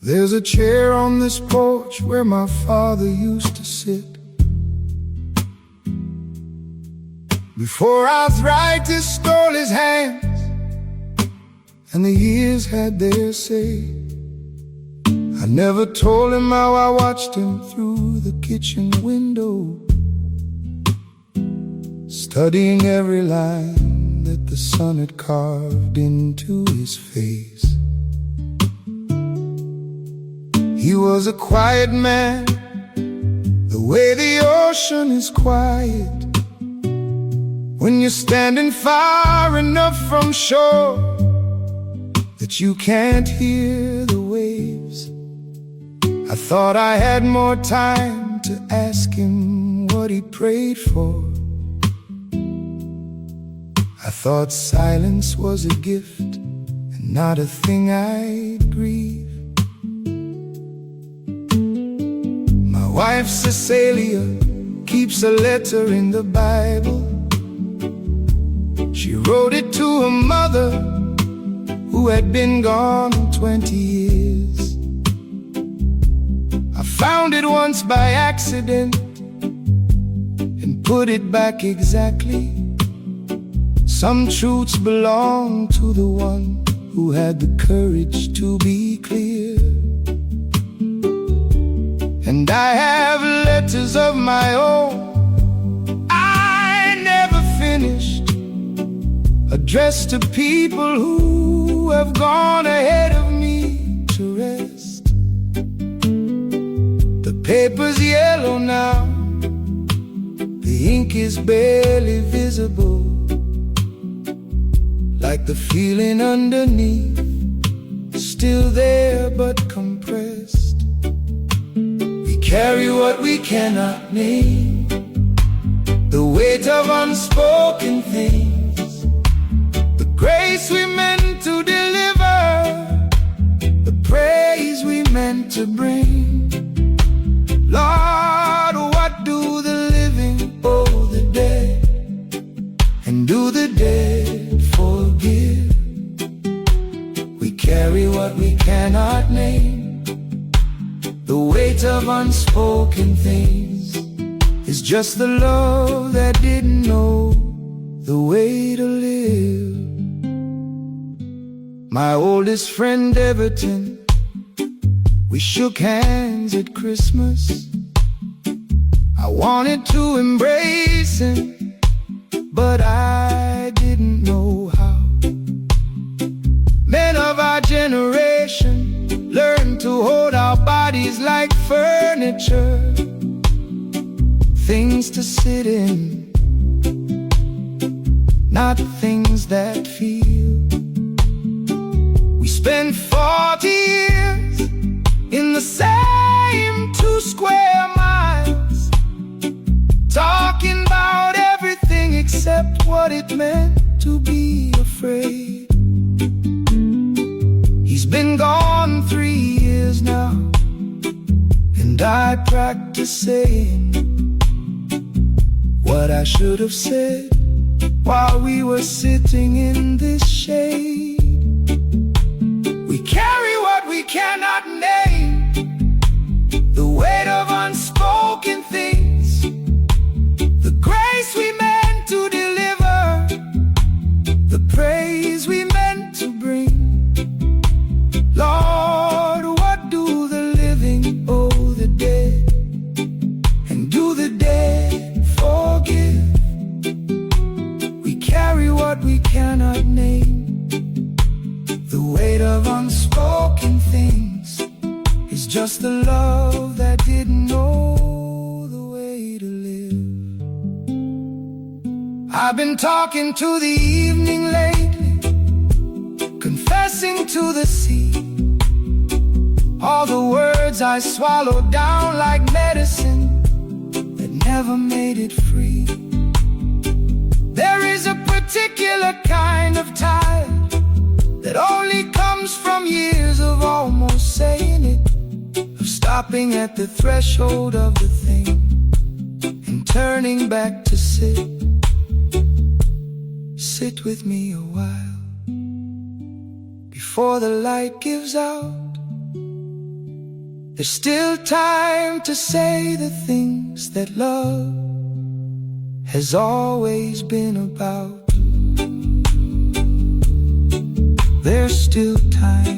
There's a chair on this porch where my father used to sit. Before arthritis stole his hands and the years had their say, I never told him how I watched him through the kitchen window, studying every line that the sun had carved into his face. He was a quiet man, the way the ocean is quiet when you're standing far enough from shore that you can't hear the waves. I thought I had more time to ask him what he prayed for. I thought silence was a gift and not a thing I'd grieve. My wife Cecilia keeps a letter in the Bible. She wrote it to her mother who had been gone 20 years. I found it once by accident and put it back exactly. Some truths belong to the one who had the courage to be clear. And I have letters of my own I never finished, addressed to people who have gone ahead of me to rest. The paper's yellow now, the ink is barely visible, like the feeling underneath, still there but compressed. We carry what we cannot name, the weight of unspoken things, the grace we meant to deliver, the praise we meant to bring. Lord, what do the living owe the dead, and do the dead forgive? We carry what we cannot name, the weight of unspoken things is just the love that didn't know the way to live. My oldest friend Everton, we shook hands at Christmas. I wanted to embrace him, but I didn't know how. Men of our generation learn to hold our bodies like furniture, things to sit in, not things that feel. We spent 40 years in the same 2 square miles, talking about everything except what it meant to be afraid. He's been gone 3 years now, and I practice saying what I should have said while we were sitting in this shade. We carry what we cannot name, the weight of unspoken things, the grace we meant to deliver, the praise we meant to bring. Lord, what do the living owe the dead, and do the dead forgive? We carry what we cannot name, the weight of unspoken things is just the love that didn't know the way to live. I've been talking to the evening lately, confessing to the sea all the words I swallowed down like medicine that never made it free. There is a particular kind of tide that only comes from years of almost saying it, of stopping stopping at the threshold of the thing and turning back to sit with me a while before the light gives out. There's still time to say the things that love has always been about. There's still time.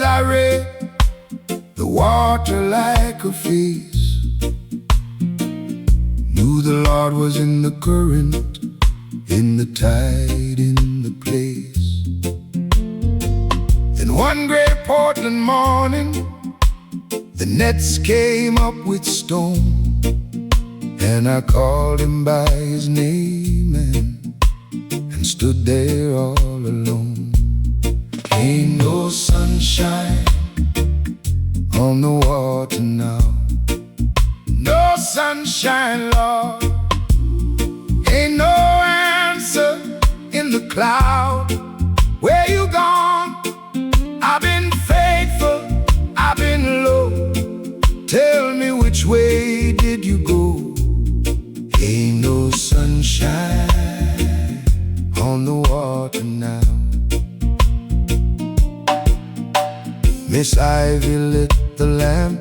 I read the water like a face, knew the Lord was in the current, in the tide, in the place. Then one great Portland morning, the nets came up with stone, and I called him by his name and stood there all alone. Ain't no sunshine on the water now, no sunshine, Lord. Ain't no answer in the cloud. Where you gone? I've been faithful, I've been low. Tell me, which way did you go? Ain't no sunshine on the water now. Miss Ivy lit the lamp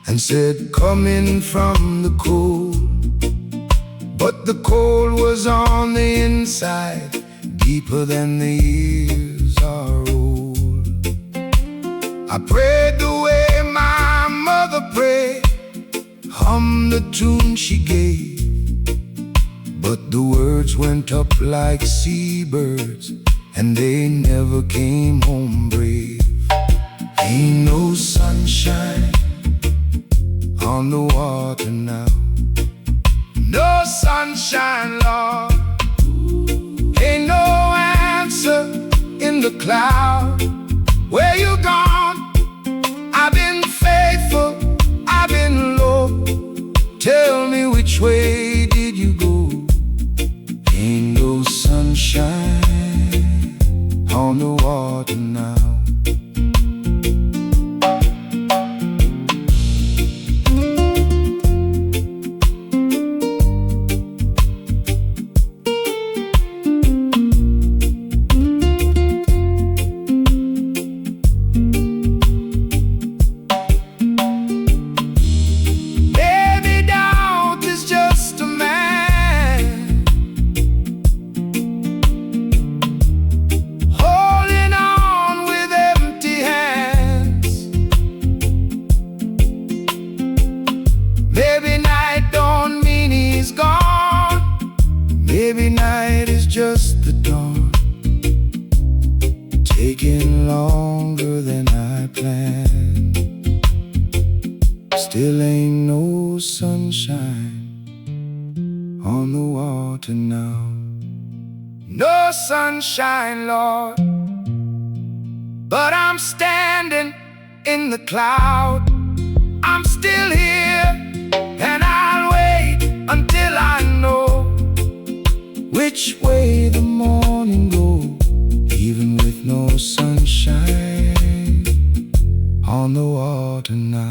and said, come in from the cold. But the cold was on the inside, deeper than the years are old. I prayed the way my mother prayed, hummed the tune she gave, but the words went up like seabirds, and they never came home brave. Ain't no sunshine on the water now, no sunshine, Lord. Ain't no answer in the cloud. Where you gone? I've been faithful, I've been low. Tell me, which way did you go? Ain't no sunshine on the water now. Maybe night is just the dawn, taking longer than I planned. Still ain't no sunshine on the water now. No sunshine, Lord, but I'm standing in the cloud. I'm still here, and I'll wait until I know which way the morning goes, even with no sunshine on the water now.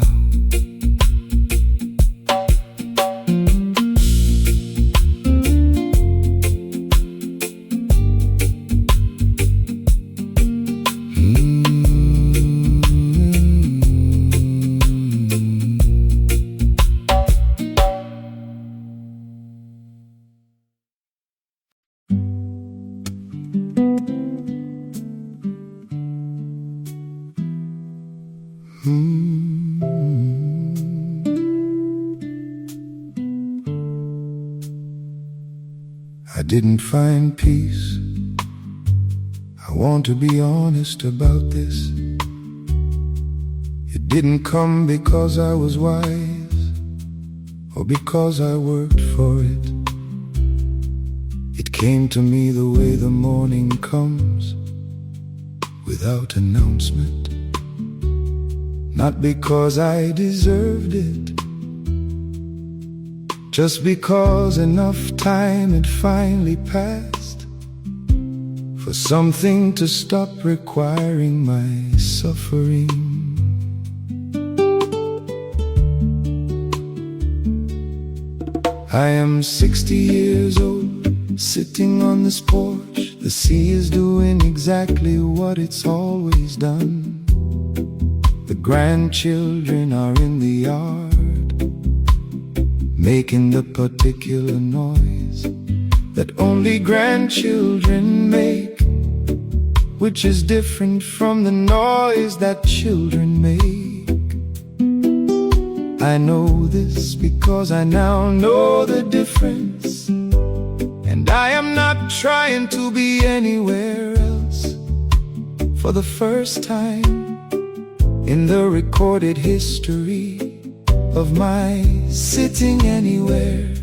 I didn't find peace. I want to be honest about this. It It didn't come because I was wise or because I worked for it. It came to me the way the morning comes, without announcement. Not because I deserved it, just because enough time had finally passed for something to stop requiring my suffering. I am 60 years old, sitting on this porch. The sea is doing exactly what it's always done. The grandchildren are in the yard, making the particular noise that only grandchildren make, which is different from the noise that children make. I know this because I now know the difference, and I am not trying to be anywhere else. For the first time in the recorded history of my sitting anywhere,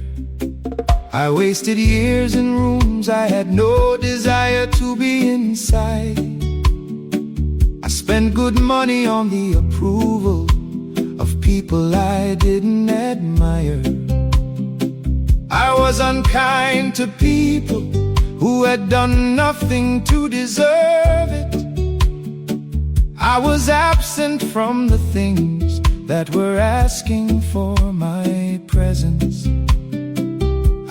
I wasted years in rooms I had no desire to be inside. I spent good money on the approval of people I didn't admire. I was unkind to people who had done nothing to deserve it. I was absent from the things that were asking for my presence.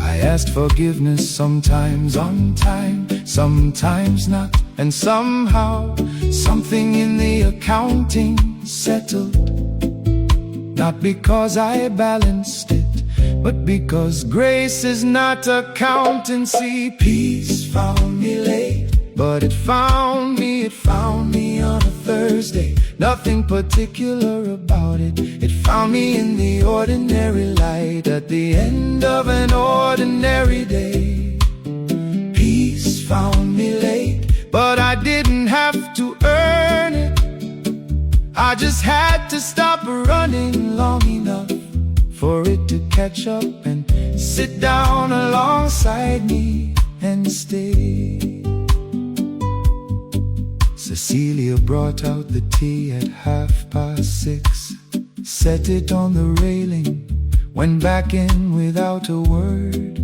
I asked forgiveness, sometimes on time, sometimes not, and somehow something in the accounting settled. Not because I balanced it, but because grace is not accountancy. Peace found me late, but it found me on a Thursday. Nothing particular about it. It found me in the ordinary light at the end of an ordinary day. Peace found me late, but I didn't have to earn it. I just had to stop running long enough for it to catch up and sit down alongside me and stay. Cecilia brought out the tea at 6:30, set it on the railing, went back in without a word.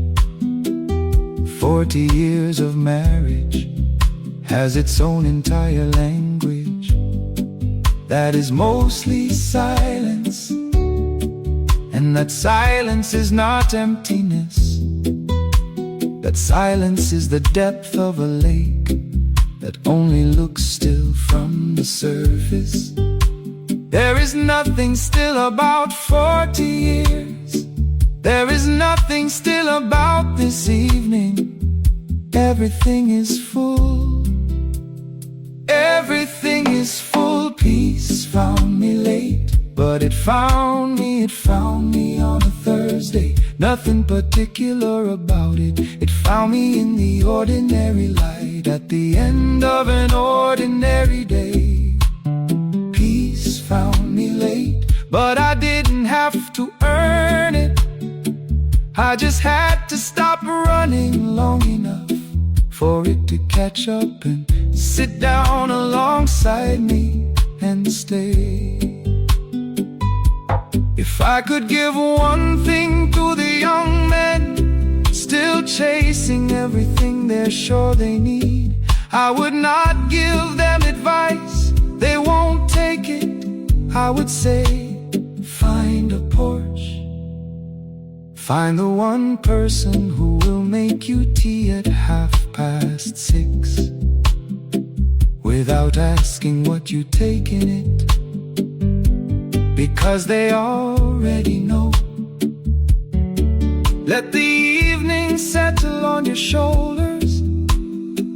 40 years of marriage has its own entire language that is mostly silence, and that silence is not emptiness. That silence is the depth of a lake that only looks still from the surface. There is nothing still about 40 years. There is nothing still about this evening. Everything is full. Everything is full. Peace found me late, but it found me on a Thursday. Nothing particular about it. It found me in the ordinary light at the end of an ordinary day. Peace found me late, but I didn't have to earn it. I just had to stop running long enough for it to catch up and sit down alongside me and stay. If I could give one thing to the young men still chasing everything they're sure they need, I would not give them advice, they won't take it. I would say, find a porch, find the one person who will make you tea at 6:30 without asking what you take in it, because they already know. Let the evening settle on your shoulders.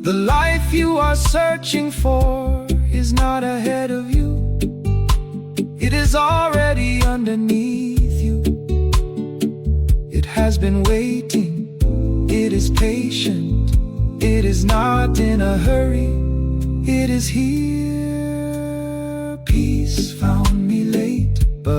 The life you are searching for is not ahead of you. It is already underneath you. It has been waiting. It is patient. It is not in a hurry. It is here. Peace found me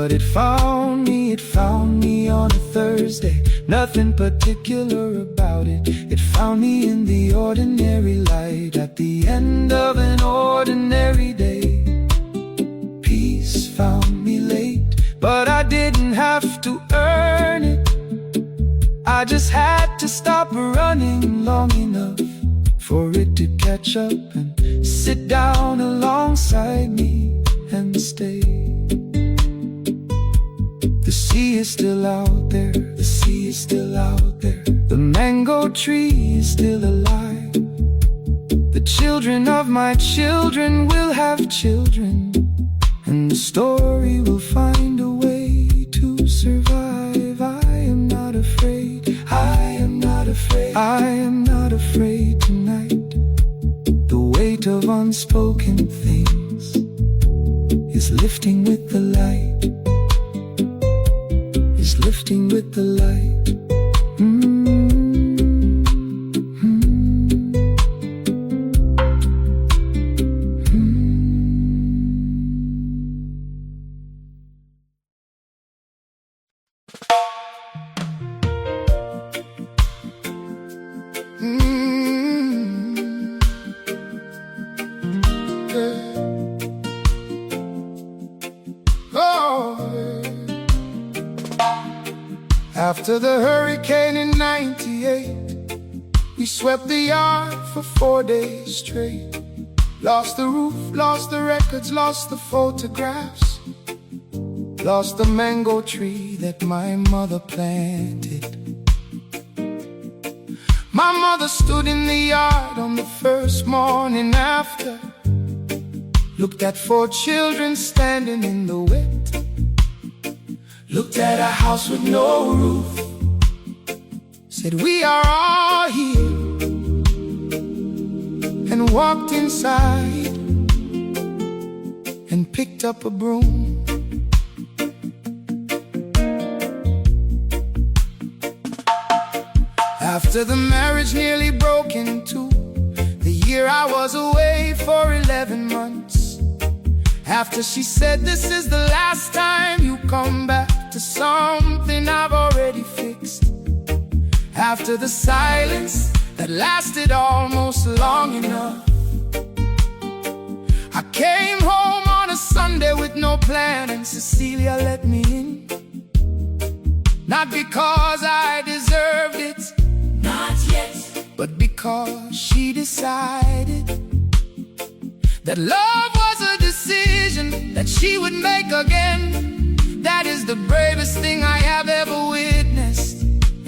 But it found me on a Thursday. Nothing particular about it. It found me in the ordinary light, at the end of an ordinary day. Peace found me late, but I didn't have to earn it. I just had to stop running long enough for it to catch up and sit down alongside me and stay. The sea is still out there, the sea is still out there. The mango tree is still alive. The children of my children will have children, and the story will find a way to survive. I am not afraid, I am not afraid, I am not afraid tonight. The weight of unspoken things is lifting with the light, is lifting with the light. After the hurricane in '98, we swept the yard for 4 days straight. Lost the roof, lost the records, lost the photographs, lost the mango tree that my mother planted. My mother stood in the yard on the first morning after, looked at 4 children standing in the wet, looked at a house with no roof, said, "We are all here," and walked inside and picked up a broom. After the marriage nearly broke in two, the year I was away for 11 months, after she said, "This is the last time you come back to something I've already fixed," after the silence that lasted almost long enough, I came home on a Sunday with no plan, and Cecilia let me in. Not because I deserved it, not yet, but because she decided that love was a decision that she would make again. That is the bravest thing I have ever witnessed,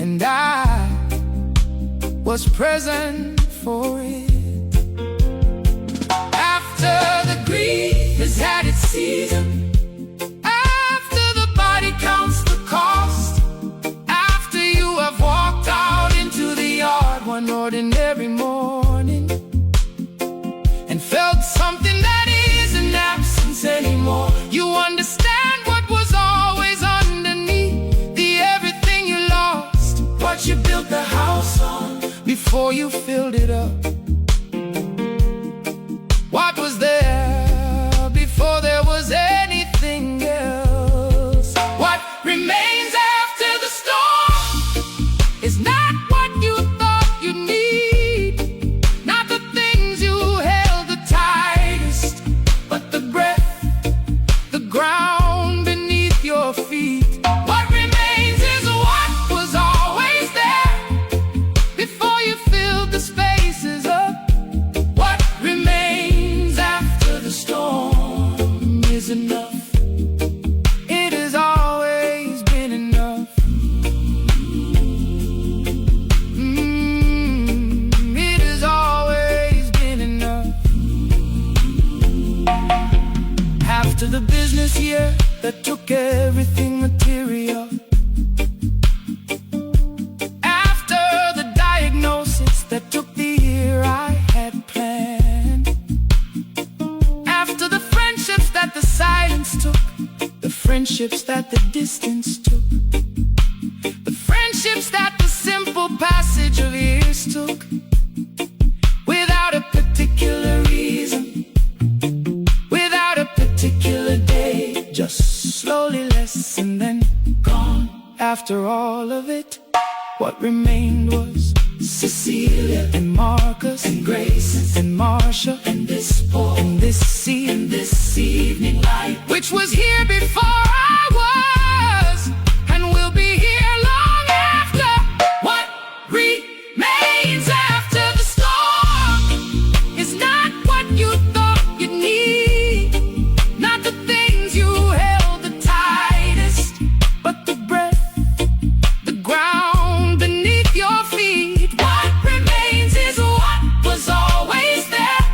and I was present for it. After the grief has had its season, after the body counts the cost, after you have walked out into the yard one ordinary morning and felt something that isn't absence anymore, you understand what was always underneath the everything you lost, what you built the house on before you filled it up. What was there before there was anything else? What remains after the storm is not what you thought you need, not the things you held the tightest, but the breath, the ground beneath your feet. What remains is what was always there before you filled the spaces up. What remains after the storm is enough. It has always been enough. It has always been enough. After the business year that took everything material, after the diagnosis that took the year I had planned, after the friendships that the silence took, the friendships that the distance took, the friendships that the simple passage of years took, without a particular reason, without a particular day, just slowly let yes, and then gone. After all of it, what remained was Cecilia and Marcus and Grace and Marsha and this Paul and this sea and this evening light, which was here before I was and will be here long after. What remains after the storm is not what you thought you'd need, not the things you held the tightest, but the breath, the ground beneath your feet. What remains is what was always there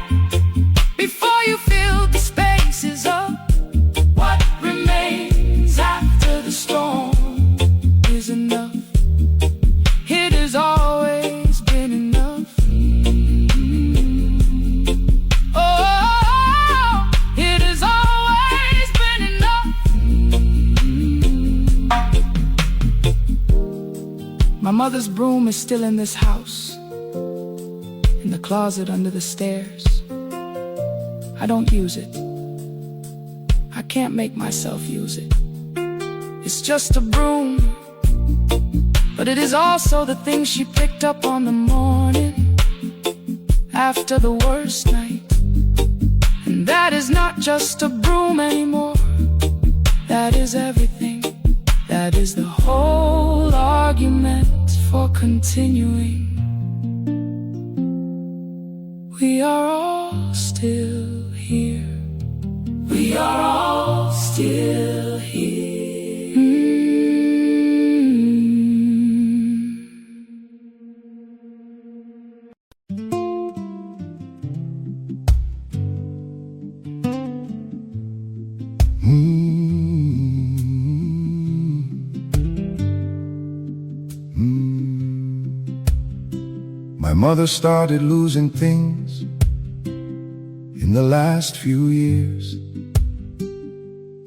before you filled the spaces up. What remains after the storm is enough. It has always been enough. Oh, it has always been enough. My mother's broom is still in this house, in the closet under the stairs. I don't use it. I can't make myself use it. It's just a broom, but it is also the thing she picked up on the morning after the worst night. And that is not just a broom anymore. That is everything. That is the whole argument for continuing. We are all still here. We are all still here. My mother started losing things in the last few years.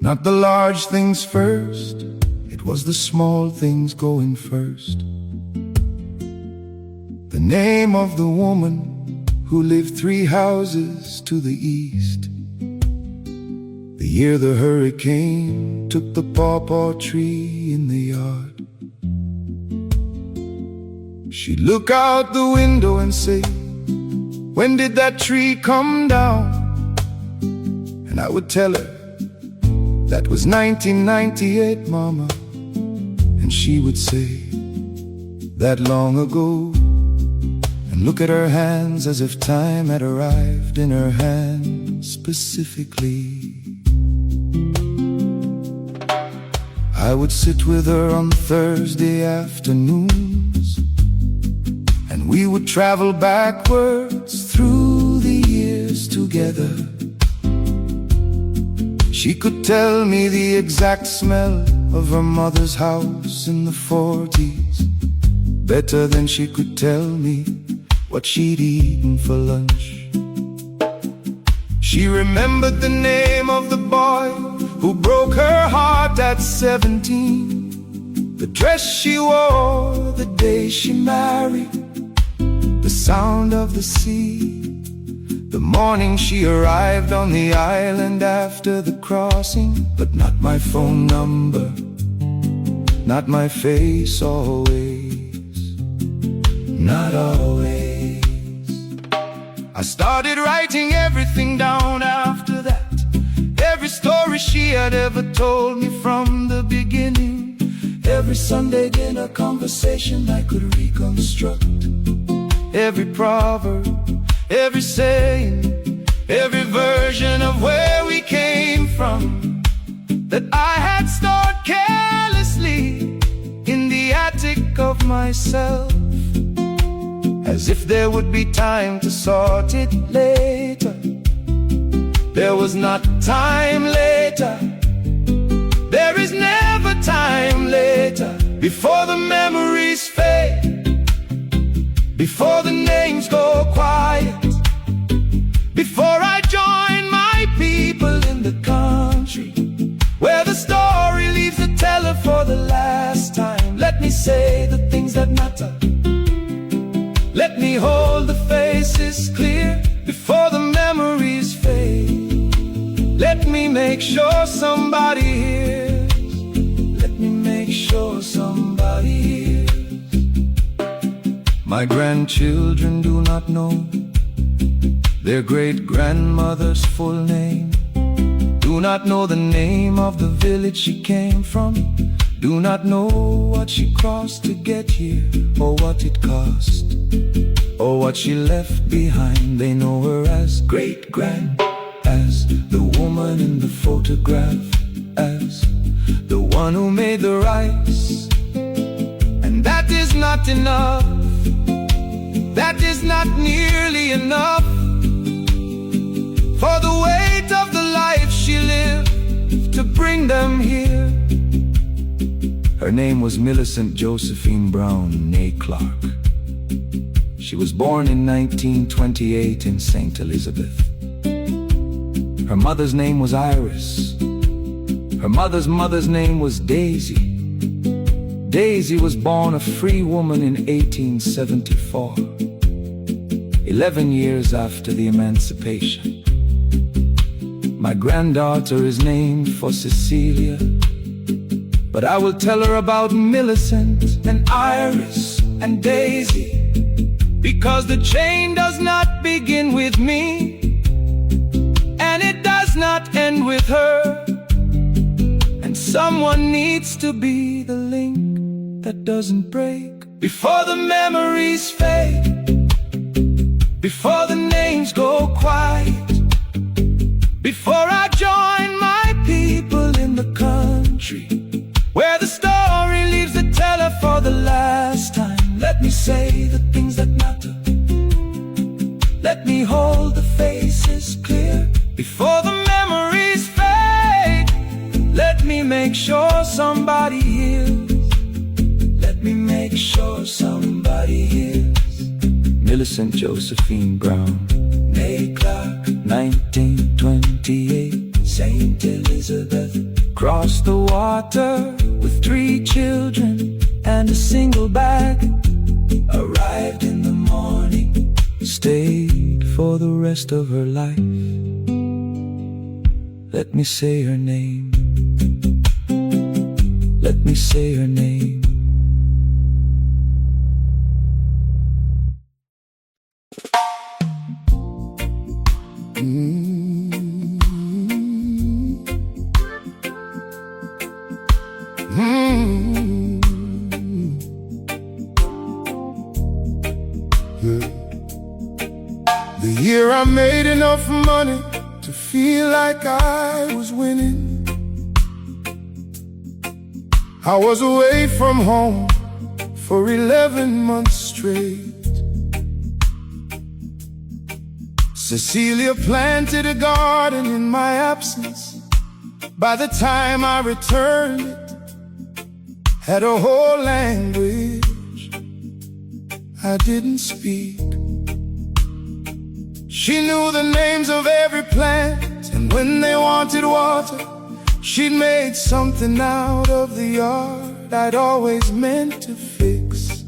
Not the large things first, it was the small things going first. The name of the woman who lived 3 houses to the east. The year the hurricane took the pawpaw tree in the yard. She'd look out the window and say, "When did that tree come down?" And I would tell her, "That was 1998, Mama." And she would say, "That long ago," and look at her hands as if time had arrived in her hands specifically. I would sit with her on Thursday afternoons, and we would travel backwards through the years together. She could tell me the exact smell of her mother's house in the 40s, better than she could tell me what she'd eaten for lunch. She remembered the name of the boy who broke her heart at 17, the dress she wore the day she married, the sound of the sea, the morning she arrived on the island after the crossing. But not my phone number, not my face always, not always. I started writing everything down after that, every story she had ever told me from the beginning, every Sunday dinner conversation I could reconstruct, every proverb, every saying, every version of where we came from, that I had stored carelessly in the attic of myself, as if there would be time to sort it later. There was not time later. There is never time later. Before the memories fade, before the names go quiet, before I join my people in the country, where the story leaves the teller for the last time. Let me say the things that matter. Let me hold the faces clear before the memories fade. Let me make sure somebody hears My grandchildren do not know their great-grandmother's full name, do not know the name of the village she came from, do not know what she crossed to get here, or what it cost, or what she left behind. They know her as great-grand, as the woman in the photograph, as the one who made the rice. And that is not enough, that is not nearly enough for the weight of the life she lived to bring them here. Her name was Millicent Josephine Brown, née Clark. She was born in 1928 in St. Elizabeth. Her mother's name was Iris. Her mother's name was Daisy. Daisy was born a free woman in 1874, 11 years after the emancipation. My granddaughter is named for Cecilia, but I will tell her about Millicent and Iris and Daisy, because the chain does not begin with me, and it does not end with her. And someone needs to be the link that doesn't break before the memories fade, before the names go quiet, before I join my people in the country where the story leaves the teller for the last time. Let me say the things that matter, let me hold the faces clear before the memories fade. Let me make sure somebody hears, let me make sure somebody hears. Millicent Josephine Brown, née Clark, 1928, St. Elizabeth. Crossed the water with 3 children and a single bag. Arrived in the morning, stayed for the rest of her life. Let me say her name, let me say her name. The year I made enough money to feel like I was winning, I was away from home for 11 months straight. Cecilia planted a garden in my absence. By the time I returned, it had a whole language I didn't speak. She knew the names of every plant, and when they wanted water, she'd made something out of the yard I'd always meant to fix.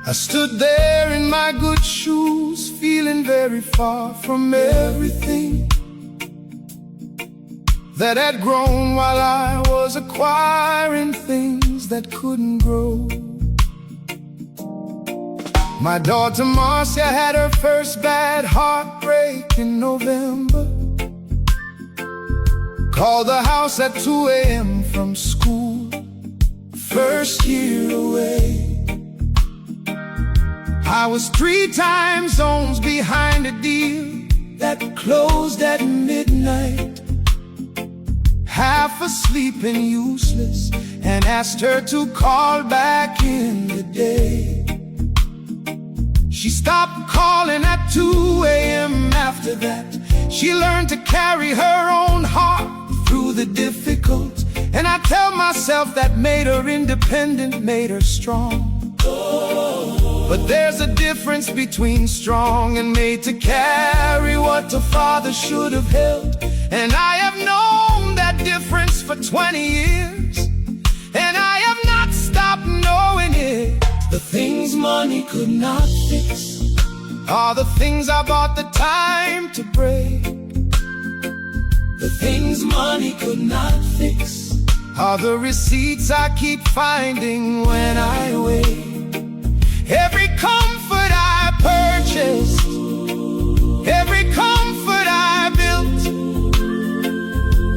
I stood there in my good shoes, feeling very far from everything that had grown while I was acquiring things that couldn't grow. My daughter Marcia had her first bad heartbreak in November. Called the house at 2 a.m. from school, first year away. I was 3 time zones behind a deal that closed at midnight, half asleep and useless, and asked her to call back in the day. She stopped calling at 2 a.m. after that. She learned to carry her own heart through the difficult, and I tell myself that made her independent, made her strong. But there's a difference between strong and made to carry what a father should have held. And I have known that difference for 20 years, and I have not stopped knowing it. The things money could not fix are the things I bought the time to break. The things money could not fix are the receipts I keep finding when I wait. Every comfort I purchased, every comfort I built,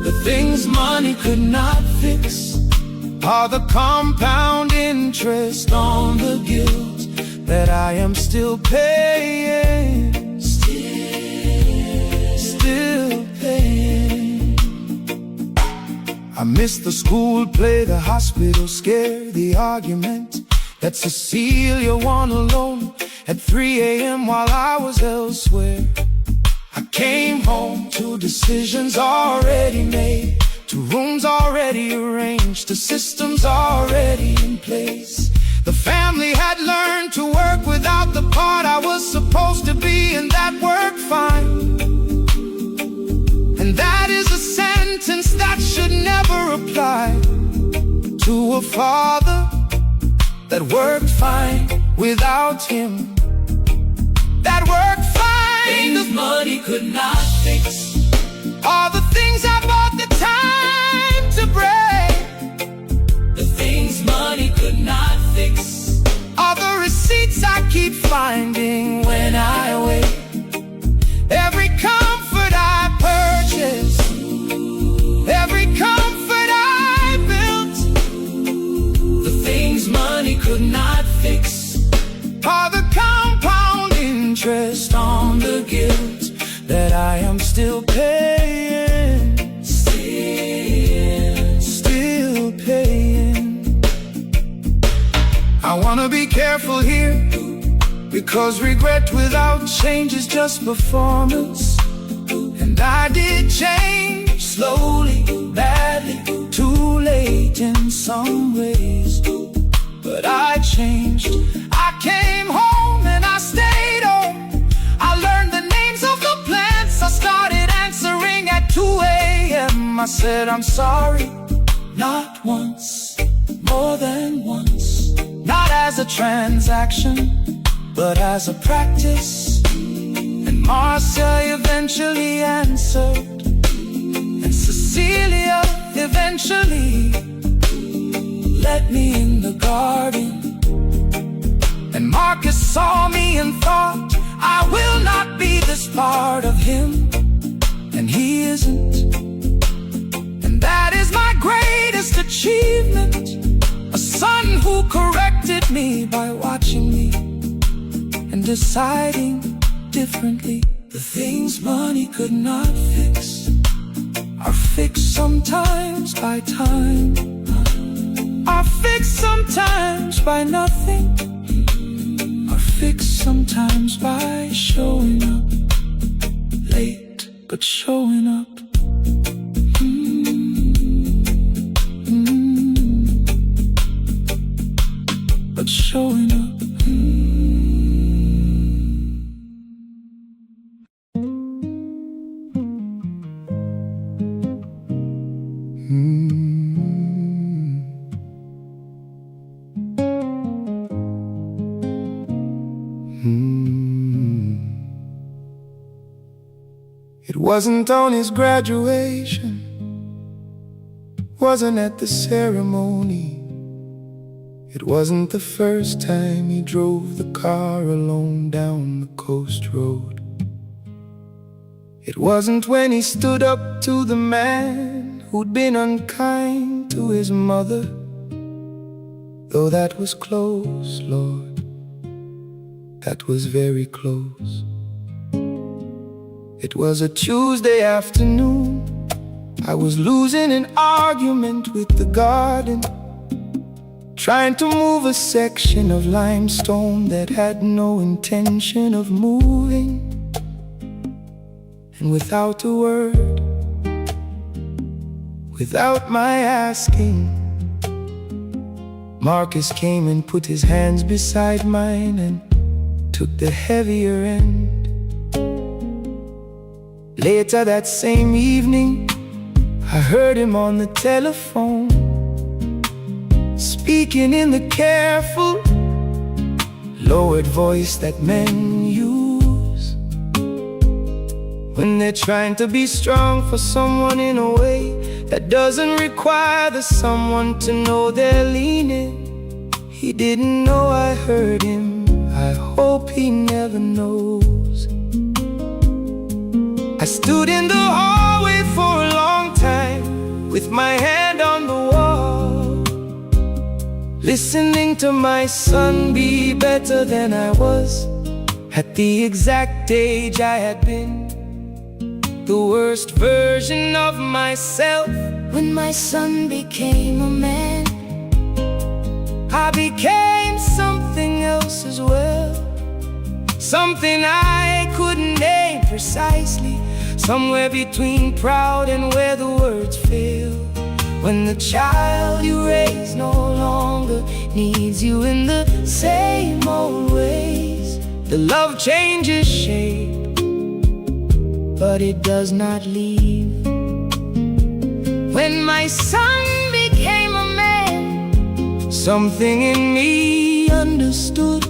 the things money could not fix are the compound interest on the guilt that I am still paying. Still paying. I miss the school play, the hospital scare, the argument that Cecilia won alone at 3 a.m. while I was elsewhere. I came home to decisions already made, to rooms already arranged, to systems already in place. The family had learned to work without the part I was supposed to be, and that worked fine. And that is a sentence that should never apply to a father that worked fine without him. That worked fine. Things money could not fix. All the things I bought the time to break. The things money could not fix. All the receipts I keep finding when I wait. Every comfort I purchased, every comfort I built, the things money could not fix are the compound interest on the guilt that I am still paying. Still paying. I wanna be careful here, because regret without change is just performance. And I did change, slowly, badly, too late in some ways. But I changed. I came home and I stayed home. I learned the names of the plants. I started answering at 2 a.m. I said I'm sorry, not once, more than once. Not as a transaction, but as a practice. And Marcia eventually answered, and Cecilia eventually let me in the garden. And Marcus saw me and thought, I will not be this part of him. And he isn't. And that is my greatest achievement. A son who corrected me by watching me and deciding differently. The things money could not fix are fixed sometimes by time, are fixed sometimes by nothing, are fixed sometimes by showing up late, but showing up. But showing up. It wasn't on his graduation, wasn't at the ceremony. It wasn't the first time he drove the car alone down the coast road. It wasn't when he stood up to the man who'd been unkind to his mother. Though that was close, Lord, that was very close. It was a Tuesday afternoon. I was losing an argument with the garden, trying to move a section of limestone that had no intention of moving. And without a word, without my asking, Marcus came and put his hands beside mine and took the heavier end. Later that same evening, I heard him on the telephone, speaking in the careful, lowered voice that men use when they're trying to be strong for someone in a way that doesn't require the someone to know they're leaning. He didn't know I heard him I hope he never knows. I stood in the hallway for a long time, with my hand on the wall, listening to my son be better than I was, at the exact age I had been, the worst version of myself. When my son became a man, I became something else as well, something I couldn't name precisely, somewhere between proud and where the words fail. When the child you raise no longer needs you in the same old ways, the love changes shape, but it does not leave. When my son became a man, something in me understood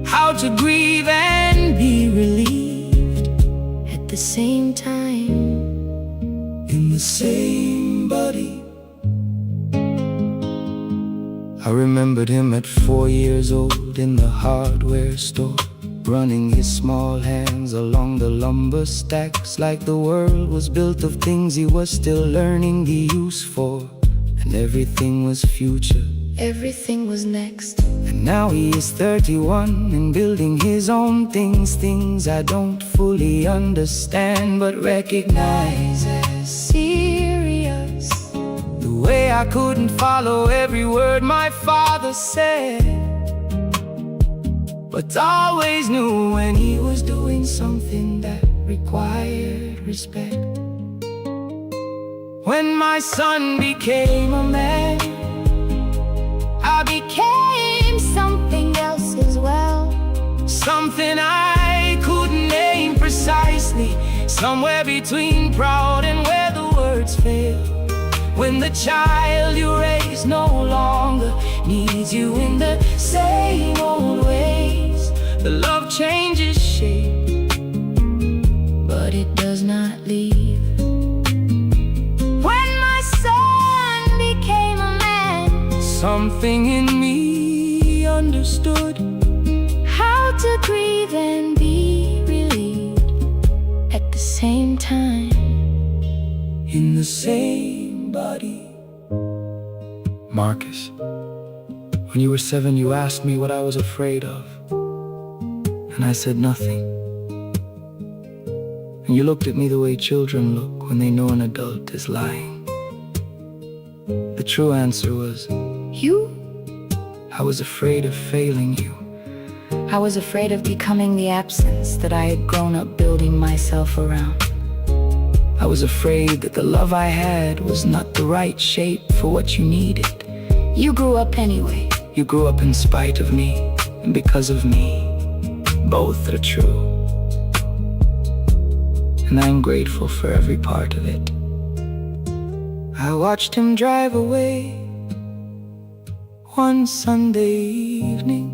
how to grieve and be relieved at the same time, in the same body. I remembered him at 4 years old in the hardware store, running his small hands along the lumber stacks, like the world was built of things he was still learning the use for. And everything was future, everything was next. and now he is 31 and building his own things, things I don't fully understand but recognize as serious. The way I couldn't follow every word my father said, but always knew when he was doing something that required respect. When my son became a man, I became something else as well, something I couldn't name precisely, somewhere between proud and where the words fail. When the child you raise no longer needs you in the same old ways, the love changes shape, but it does not leave. When my son became a man, something in me understood How to grieve and be relieved at the same time, in the same body. Marcus, when you were 7, you asked me what I was afraid of, and I said nothing. And you looked at me the way children look when they know an adult is lying. The true answer was, you? I was afraid of failing you. I was afraid of becoming the absence that I had grown up building myself around. I was afraid that the love I had was not the right shape for what you needed. You grew up anyway. You grew up in spite of me, and because of me. Both are true, and I'm grateful for every part of it. I watched him drive away one Sunday evening,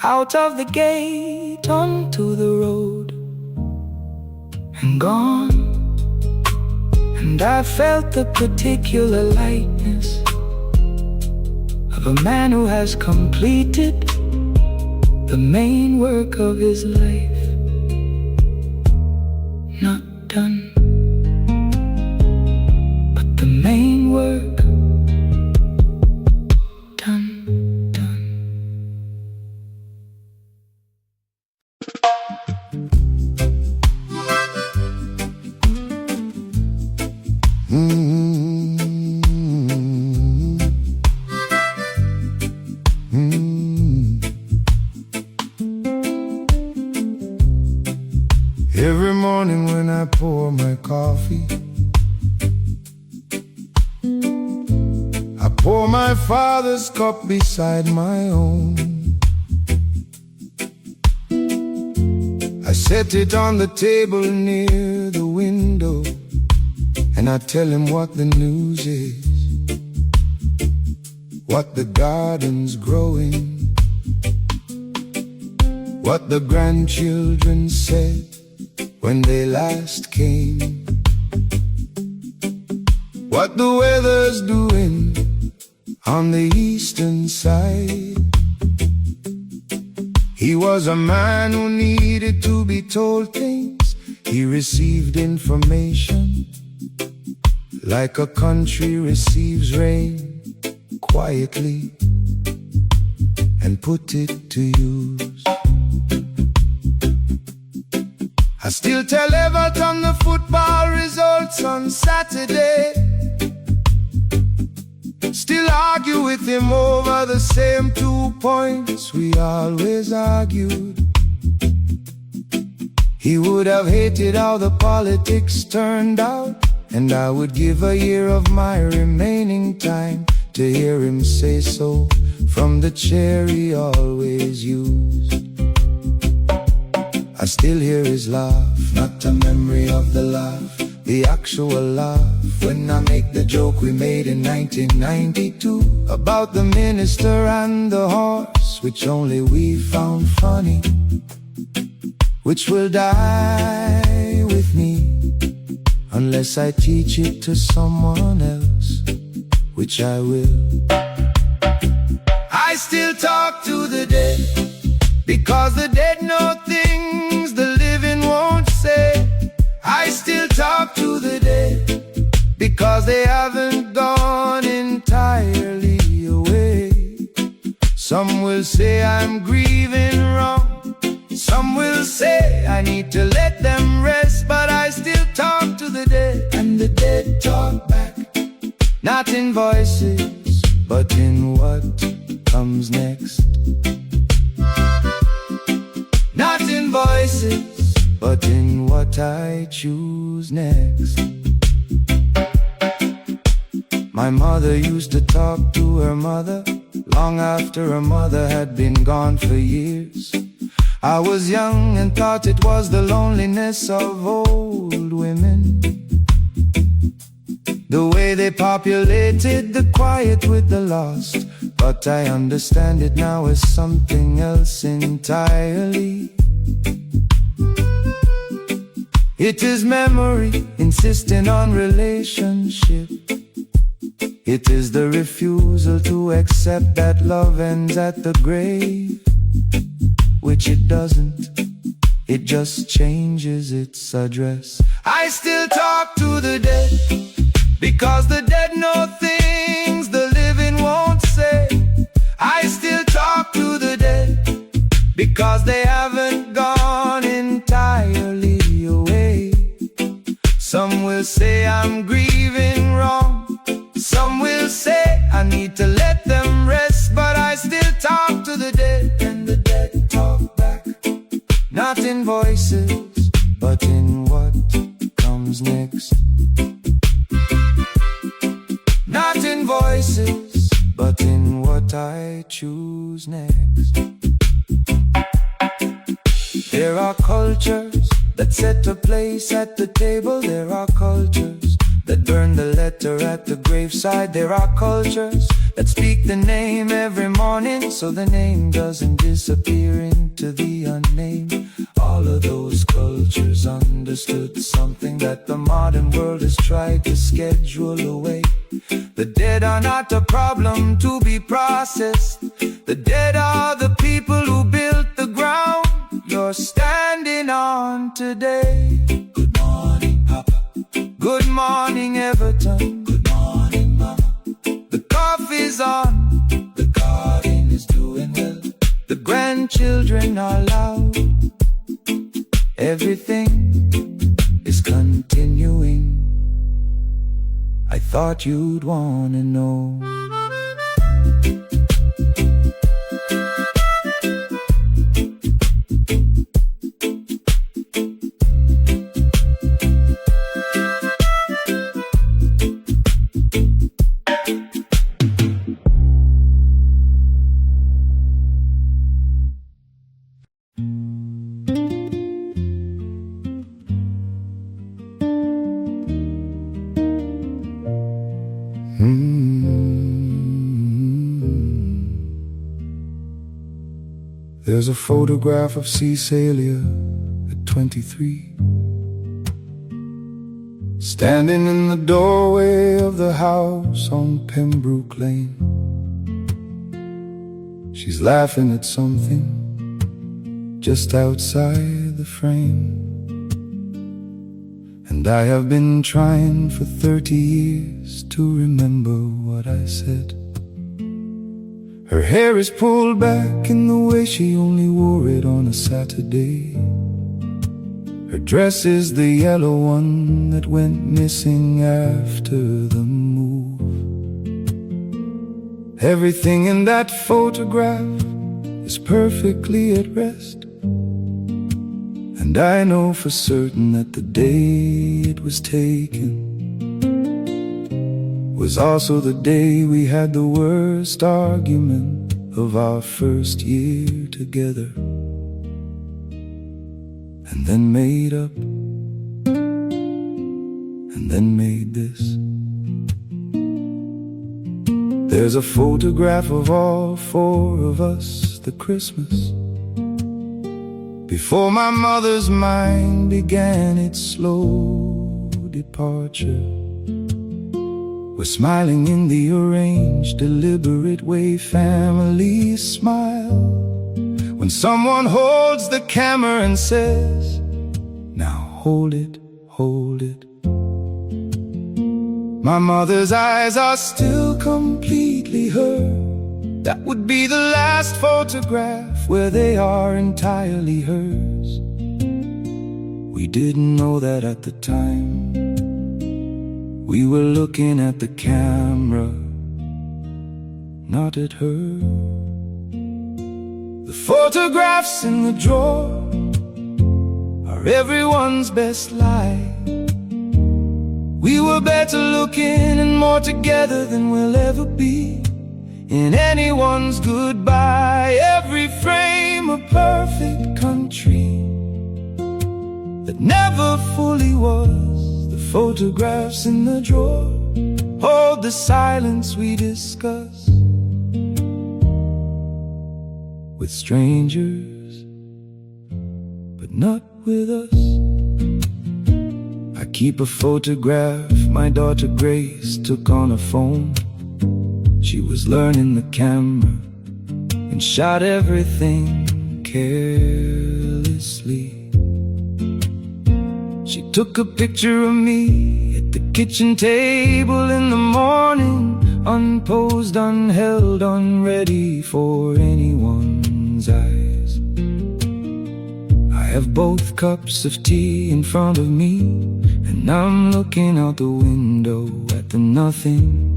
out of the gate onto the road, and gone. And I felt the particular lightness of a man who has completed the main work of his life. Not done, but the main work done. Every morning when I pour my coffee, I pour my father's cup beside my own. I set it on the table near the window, and I tell him what the news is, what the garden's growing, what the grandchildren said when they last came, what the weather's doing on the eastern side. He was a man who needed to be told things. He received information like a country receives rain, quietly, and put it to use. I still tell Everton the football results on Saturday. Still argue with him over the same 2 points we always argued. He would have hated how the politics turned out, and I would give a year of my remaining time to hear him say so from the chair he always used. I still hear his laugh, not a memory of the laugh, the actual laugh, when I make the joke we made in 1992 about the minister and the horse, which only we found funny, which will die with me unless I teach it to someone else, which I will. I still talk to the dead, because the dead know things the living won't say. I still talk to the dead, because they haven't gone entirely away. Some will say I'm grieving wrong, some will say I need to let them rest, but I still talk to the dead, and the dead talk back, not in voices, but in what comes next. Not in voices, but in what I choose next. My mother used to talk to her mother long after her mother had been gone for years. I was young and thought it was the loneliness of old women, the way they populated the quiet with the lost. But I understand it now as something else entirely. It is memory insisting on relationship. It is the refusal to accept that love ends at the grave, which it doesn't. It just changes its address. I still talk to the dead, because the dead know things the living won't say. I still talk to the dead, because they haven't gone entirely away. Some will say I'm grieving wrong, some will say I need to let them rest, but I still talk to the dead, and the dead talk back, not in voices, but in what comes next. Not in voices, but in what I choose next. There are cultures that set a place at the table. There are cultures that burn the letter at the graveside. There are cultures that speak the name every morning, so the name doesn't disappear into the unnamed. All of those cultures understood something that the modern world has tried to schedule away. The dead are not a problem to be processed. The dead are the people who built the ground you're standing on today. Good morning, Papa. Good morning, Everton. Good morning, Mama. The coffee's on, the garden is doing well, the grandchildren are loud. Everything is continuing. I thought you'd wanna know. There's a photograph of Cecilia at 23, standing in the doorway of the house on Pembroke Lane. She's laughing at something just outside the frame. And I have been trying for 30 years to remember what I said. Her hair is pulled back in the way she only wore it on a Saturday. Her dress is the yellow one that went missing after the move. Everything in that photograph is perfectly at rest. And I know for certain that the day it was taken was also the day we had the worst argument of our first year together. And then made up, and then made this. There's a photograph of all four of us, the Christmas before my mother's mind began its slow departure. We're smiling in the arranged, deliberate way families smile when someone holds the camera and says, "Now hold it, hold it." My mother's eyes are still completely hers. That would be the last photograph where they are entirely hers. We didn't know that at the time. We were looking at the camera, not at her. The photographs in the drawer are everyone's best lie. We were better looking and more together than we'll ever be in anyone's goodbye. Every frame a perfect country that never fully was. The photographs in the drawer hold the silence we discuss with strangers, but not with us. I keep a photograph my daughter Grace took on a phone. She was learning the camera and shot everything carelessly. She took a picture of me at the kitchen table in the morning, unposed, unheld, unready for anyone's eyes. I have both cups of tea in front of me, and I'm looking out the window at the nothing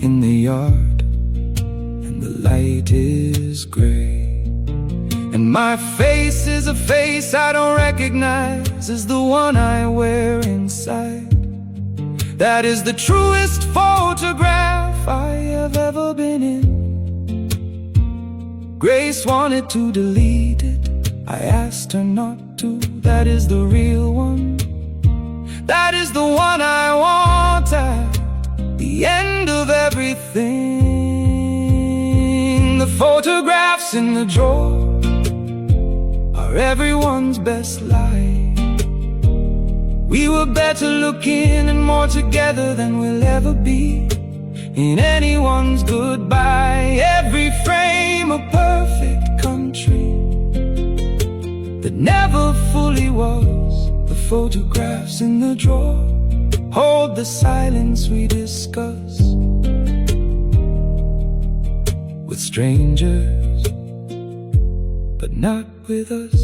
in the yard, and the light is gray. And my face is a face I don't recognize as the one I wear inside. That is the truest photograph I have ever been in. Grace wanted to delete it, I asked her not to. That is the real one. That is the one I want at the end of everything. The photographs in the drawer are everyone's best lie. We were better looking and more together than we'll ever be in anyone's goodbye. Every frame a perfect country that never fully was. The photographs in the drawer hold the silence we discuss with strangers, but not with us.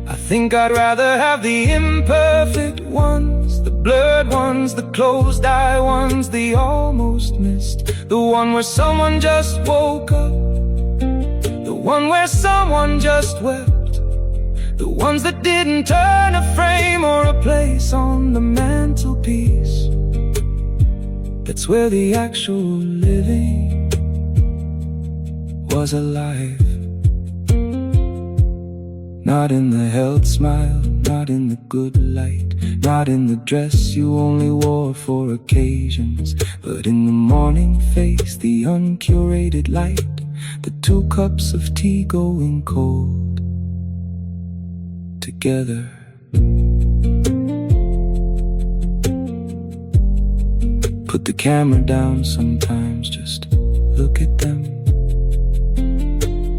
I think I'd rather have the imperfect ones, the blurred ones, the closed-eye ones, the almost missed, the one where someone just woke up, the one where someone just wept, the ones that didn't turn a frame or a place on the mantelpiece. That's where the actual living was alive. Not in the held smile, not in the good light, not in the dress you only wore for occasions, but in the morning face, the uncurated light, the 2 cups of tea going cold together. Put the camera down sometimes, just look at them.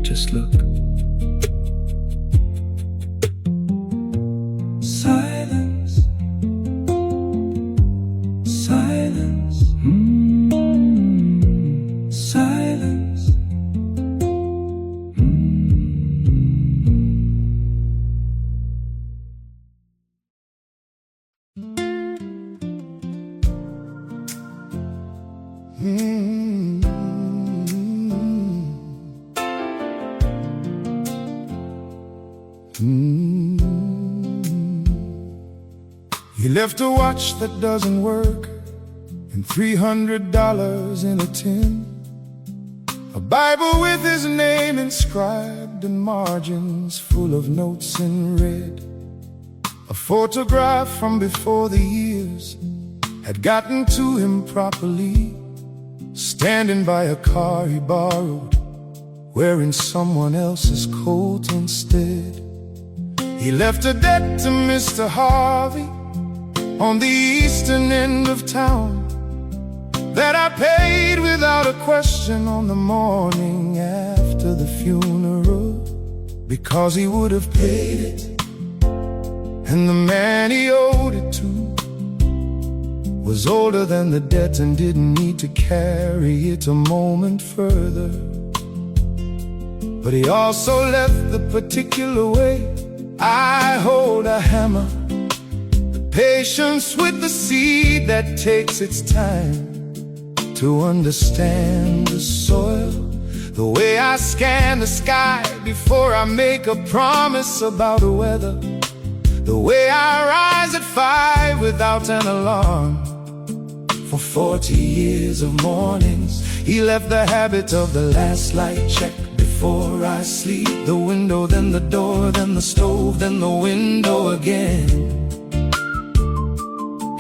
Just look. Mm-hmm. He left a watch that doesn't work and $300 in a tin, a Bible with his name inscribed and margins full of notes in red, a photograph from before the years had gotten to him properly, standing by a car he borrowed, wearing someone else's coat instead. He left a debt to Mr. Harvey on the eastern end of town that I paid without a question on the morning after the funeral, because he would have paid it, and the man he owed it to was older than the debt and didn't need to carry it a moment further. But he also left the particular way I hold a hammer, the patience with the seed that takes its time to understand the soil, the way I scan the sky before I make a promise about the weather, the way I rise at 5 without an alarm. For 40 years of mornings, he left the habit of the last light check before I sleep. The window, then the door, then the stove, then the window again.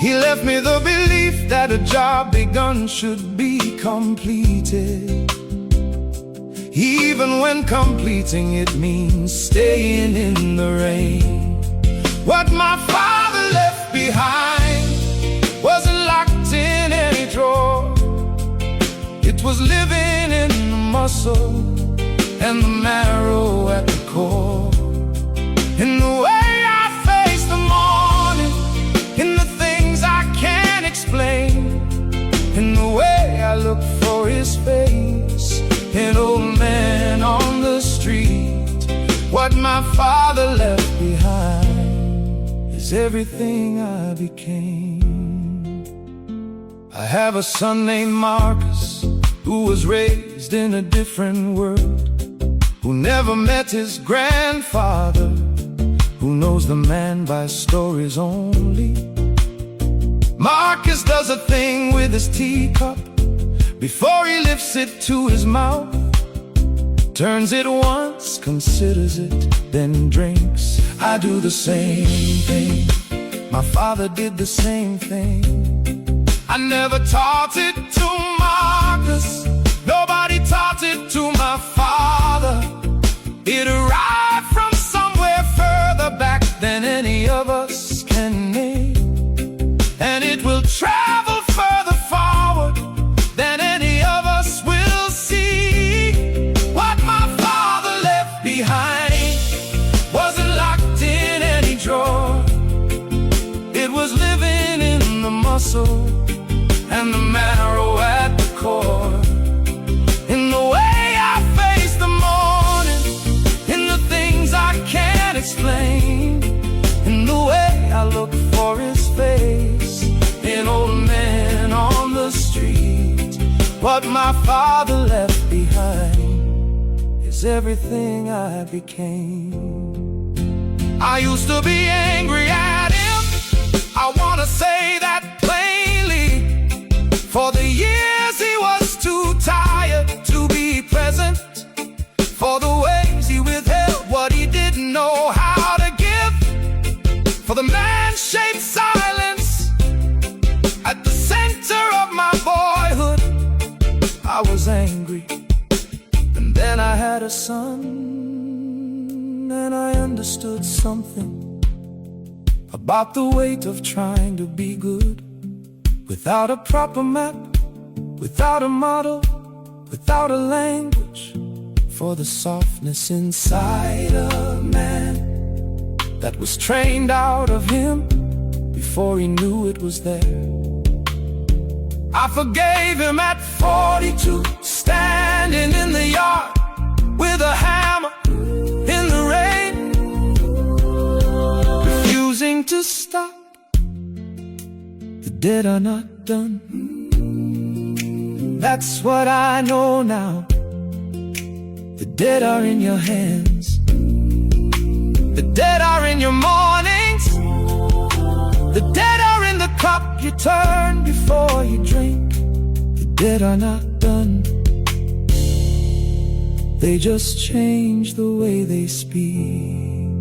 He left me the belief that a job begun should be completed, even when completing it means staying in the rain. What my father left behind wasn't locked in any drawer. It was living in the muscle and the marrow at the core, in the way I face the morning, in the things I can't explain, in the way I look for his face, an old man on the street. What my father left behind is everything I became. I have a son named Marcus who was raised in a different world, who never met his grandfather, who knows the man by stories only. Marcus does a thing with his teacup before he lifts it to his mouth, turns it once, considers it, then drinks. I do the same thing, my father did the same thing. I never taught it to Marcus, nobody taught it to my father. It arrived from somewhere further back than any of us can name, and it will travel further forward than any of us will see. What my father left behind wasn't locked in any drawer. It was living in the muscle and the marrow at the core, in the way I face the morning, in the things I can't explain, in the way I look for his face, an old man on the street. What my father left behind is everything I became. I used to be angry at him, I wanna say that plainly, for the years he was too tired to be present, for the ways he withheld what he didn't know how to give, for the man-shaped silence at the center of my boyhood. I was angry, and then I had a son, and I understood something about the weight of trying to be good, without a proper map, without a model, without a language for the softness inside a man that was trained out of him before he knew it was there. I forgave him at 42, standing in the yard with a hammer in the rain, refusing to stop. The dead are not done, That's what I know now. The dead are in your hands. The dead are in your mornings. The dead are in the cup you turn before you drink. The dead are not done. They just change the way they speak.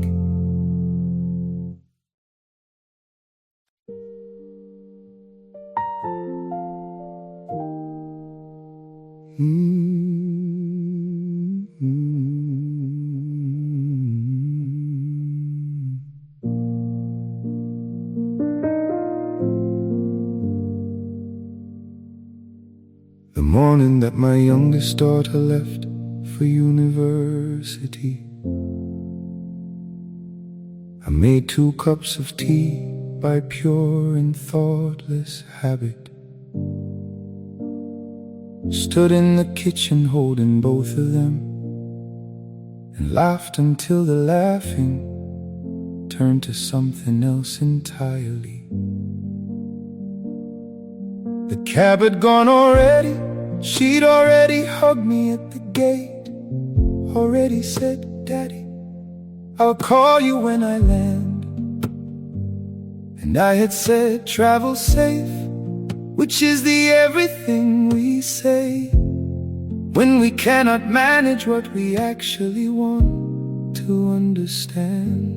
The morning that my youngest daughter left for university, I made 2 cups of tea by pure and thoughtless habit. Stood in the kitchen holding both of them, and laughed until the laughing turned to something else entirely. The cab had gone already. She'd already hugged me at the gate, already said, "Daddy, I'll call you when I land." And I had said, "Travel safe," which is the everything we say when we cannot manage what we actually want to understand.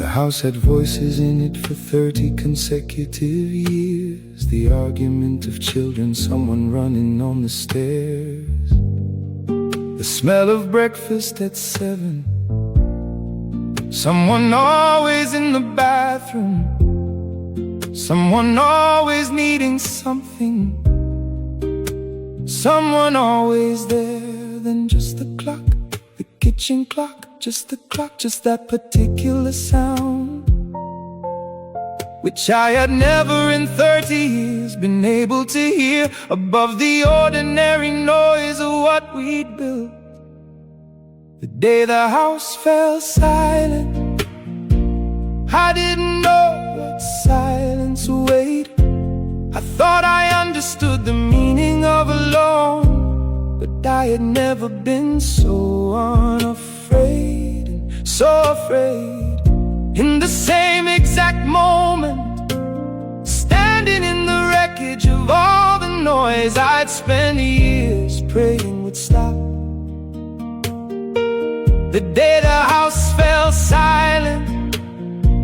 The house had voices in it for 30 consecutive years. The argument of children, someone running on the stairs, the smell of breakfast at 7, someone always in the bathroom, someone always needing something, someone always there. Then just the clock, the kitchen clock, just the clock, just that particular sound, which I had never in 30 years been able to hear above the ordinary noise of what we'd built. The day the house fell silent, I didn't know what silence weighed. I thought I understood the meaning of alone, but I had never been so unafraid, and so afraid. In the same exact moment, standing in the wreckage of all the noise I'd spent years praying would stop. The day the house fell silent,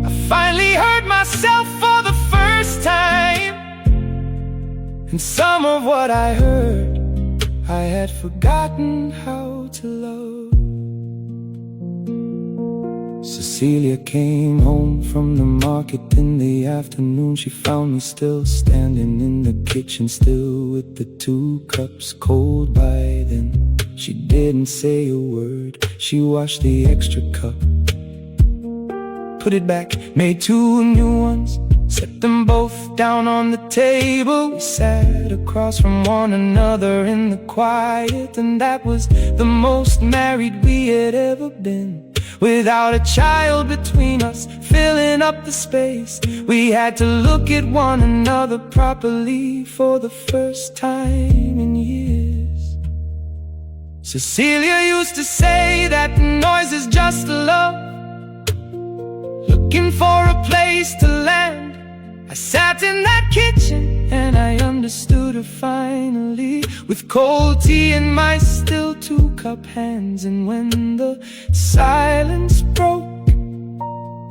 I finally heard myself for the first time. And some of what I heard, I had forgotten how to love. Cecilia came home from the market in the afternoon. She found me still standing in the kitchen, still with the 2 cups cold by then. She didn't say a word. She washed the extra cup, put it back, made 2 new ones, set them both down on the table. We sat across from one another in the quiet, and that was the most married we had ever been. Without a child between us, filling up the space, we had to look at one another properly for the first time in years. Cecilia used to say that noise is just love, looking for a place to land. I sat in that kitchen and I understood her finally, with cold tea in my still 2-cup hands. And when the silence broke,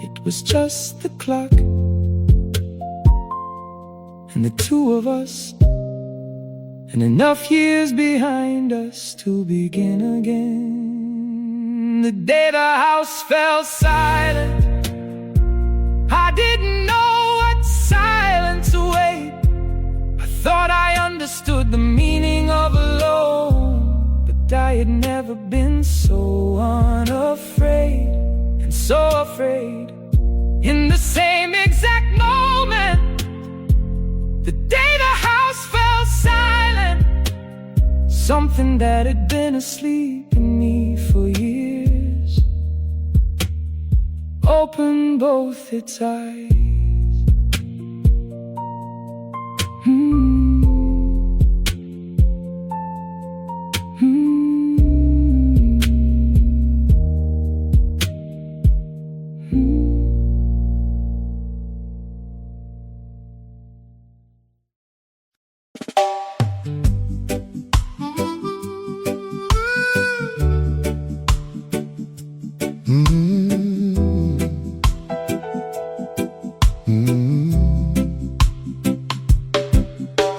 it was just the clock and the 2 of us, and enough years behind us to begin again. The day the house fell silent, I didn't know what silence await. I thought I understood the meaning of alone, but I had never been so unafraid, and so afraid. In the same exact moment, the day the house fell silent, something that had been asleep in me for years opened both its eyes.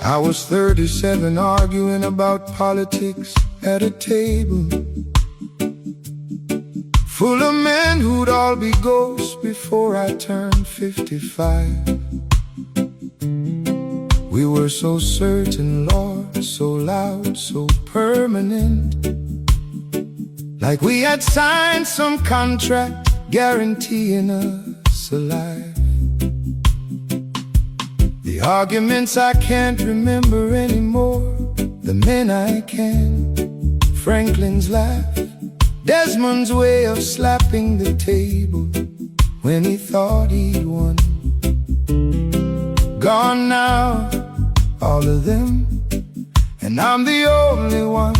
I was 37 arguing about politics at a table full of men who'd all be ghosts before I turned 55. We were so certain, Lord, so loud, so permanent, like we had signed some contract guaranteeing us alive. The arguments I can't remember anymore, the men I can. Franklin's laugh, Desmond's way of slapping the table when he thought he'd won. Gone now, all of them, and I'm the only one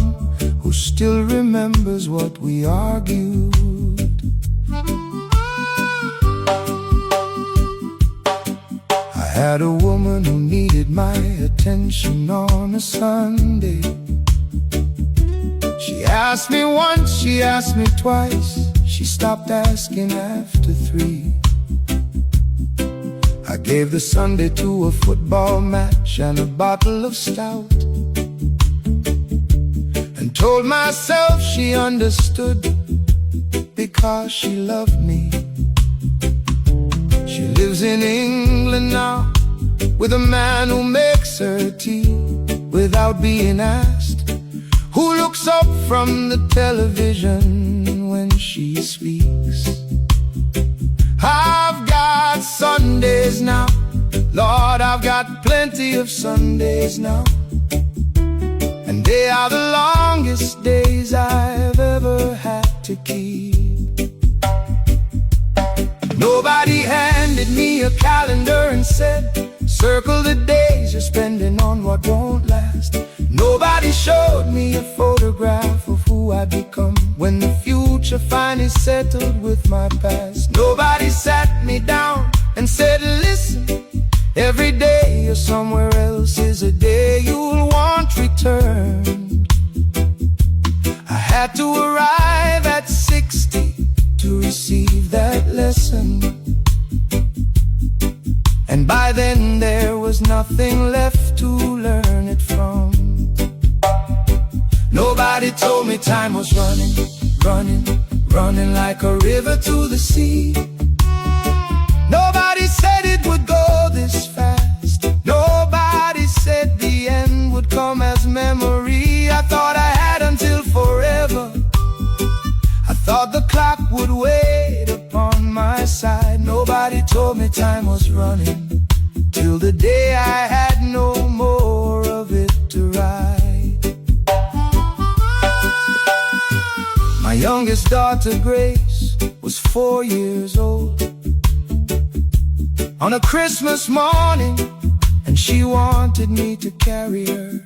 who still remembers what we argued. I had a woman who needed my attention on a Sunday. She asked me once, she asked me twice, she stopped asking after 3. I gave the Sunday to a football match and a bottle of stout, and told myself she understood because she loved me. She lives in England now with a man who makes her tea without being asked, who looks up from the television when she speaks. I've got Sundays now, Lord, I've got plenty of Sundays now, and they are the longest days I've ever had to keep. Nobody handed me a calendar and said, circle the days you're spending on what won't last. Nobody showed me a photograph of who I'd become when the future finally settled with my past. Nobody sat me down and said, listen, every day you're somewhere else is a day you'll want returned. I had to arrive at 60 to receive that lesson, and by then there was nothing left to learn it from. Nobody told me time was running, running, running like a river to the sea. Nobody said it would go this fast. Nobody said the end would come as memory. I thought I had until forever. I thought the clock would wait upon my side. Nobody told me time was running till the day I had no more of it to ride. My youngest daughter, Grace, was 4 years old on a Christmas morning, and she wanted me to carry her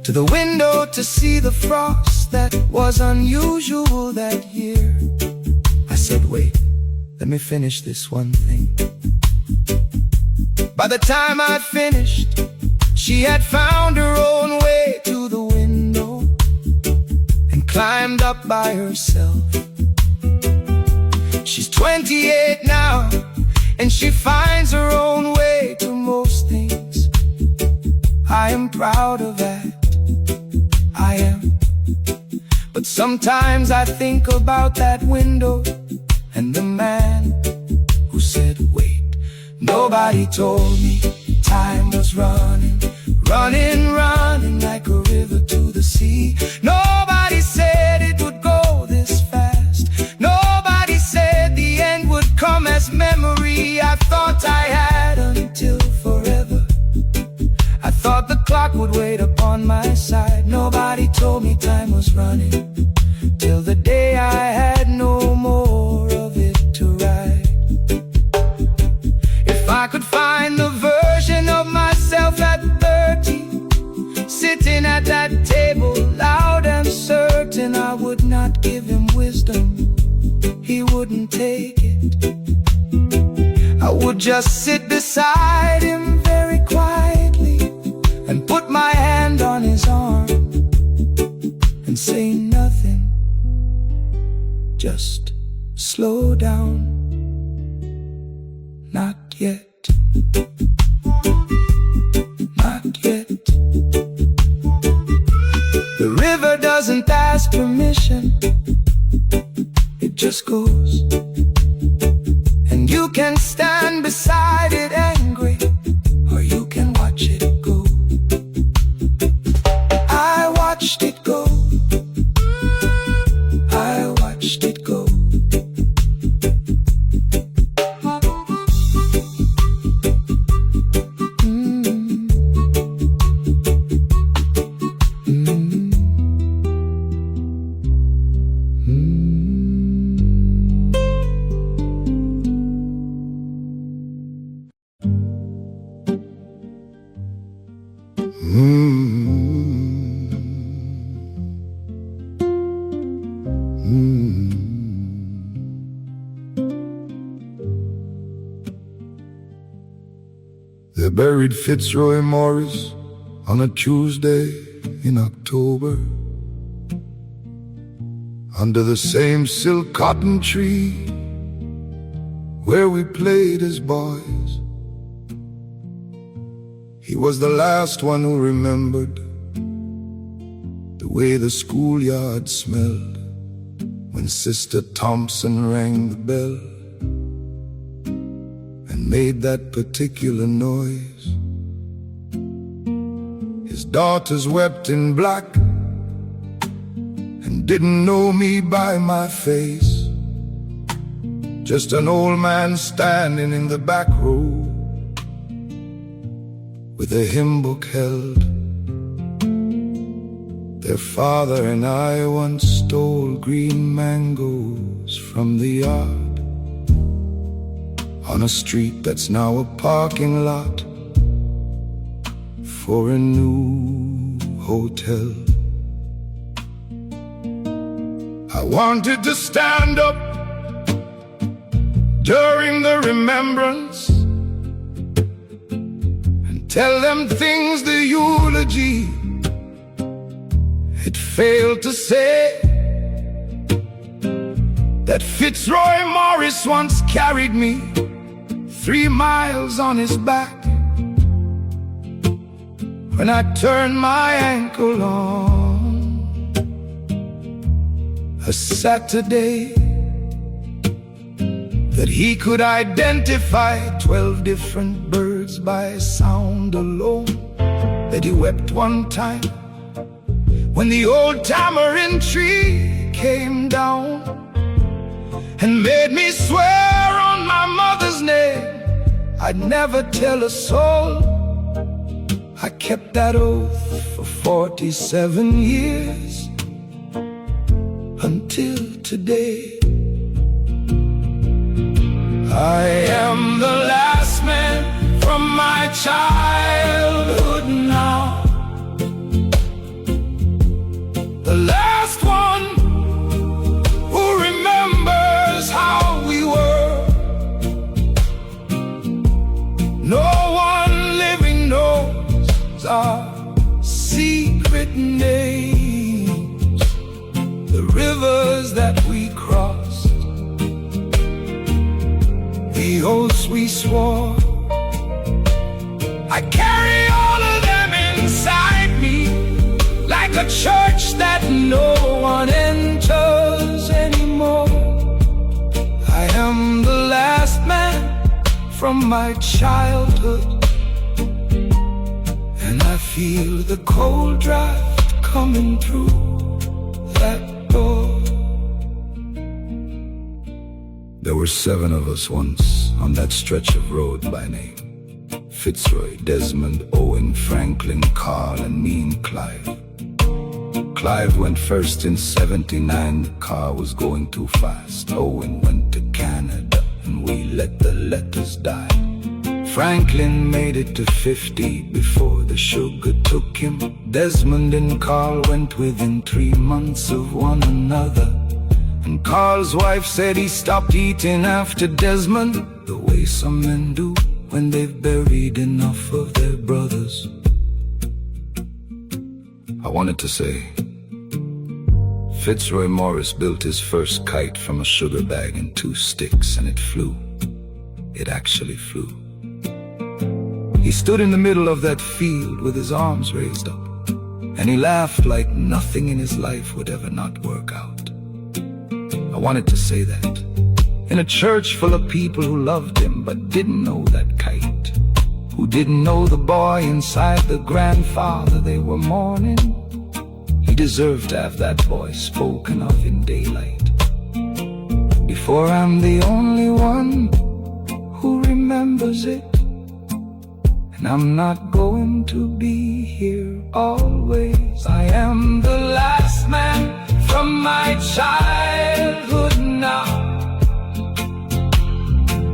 to the window to see the frost that was unusual that year. I said, wait, let me finish this one thing. By the time I'd finished, she had found her own way to the window and climbed up by herself. She's 28 now, and she finds her own way to most things. I am proud of that, I am. But sometimes I think about that window and the man who said, wait. Nobody told me time was running, running, running like a river to the sea. Nobody said it would go this fast. Nobody said the end would come as memory. I thought I had until forever. I thought the clock would wait upon my side. Nobody told me time was running till the day I had no more of it to ride. If I could find the version of myself at 30, sitting at that table, loud and certain, I would not give him wisdom, he wouldn't take it. I would just sit beside him very quietly and put my hand on his arm and say nothing, just slow down. yet, not yet. The river doesn't ask permission, it just goes. And you can stand beside it angry, or you can watch it go. I watched it go, I watched it go. They buried Fitzroy Morris on a Tuesday in October, under the same silk cotton tree where we played as boys. He was the last one who remembered the way the schoolyard smelled when Sister Thompson rang the bell and made that particular noise. His daughters wept in black and didn't know me by my face, just an old man standing in the back row with a hymn book held. Their father and I once stole green mangoes from the yard on a street that's now a parking lot for a new hotel. I wanted to stand up during the remembrance and tell them things the eulogy it failed to say, that Fitzroy Morris once carried me 3 miles on his back when I turned my ankle on a Saturday, that he could identify 12 different birds by sound alone, that he wept one time when the old tamarind tree came down and made me swear on my mother's name I'd never tell a soul. I kept that oath for 47 years until today. I am the last man from my childhood now, the last one who remembers how we were. No one living knows our secret names, the rivers that we crossed, the oaths we swore. I carry all of them inside me, like a church that no one enters anymore. I am the last man from my childhood, and I feel the cold draft coming through that door. There were 7 of us once on that stretch of road by name: Fitzroy, Desmond, Owen, Franklin, Carl, and me and Clive. Clive went first in 79, the car was going too fast. Owen went to Canada and we let the letters die. Franklin made it to 50 before the sugar took him. Desmond and Carl went within 3 months of one another, and Carl's wife said he stopped eating after Desmond, the way some men do when they've buried enough of their brothers. I wanted to say, Fitzroy Morris built his first kite from a sugar bag and 2 sticks, and it flew. It actually flew. He stood in the middle of that field with his arms raised up, and he laughed like nothing in his life would ever not work out. I wanted to say that in a church full of people who loved him but didn't know that kite, who didn't know the boy inside the grandfather they were mourning. He deserved to have that voice spoken of in daylight. Before I'm the only one who remembers it, and I'm not going to be here always. I am the last man from my childhood now,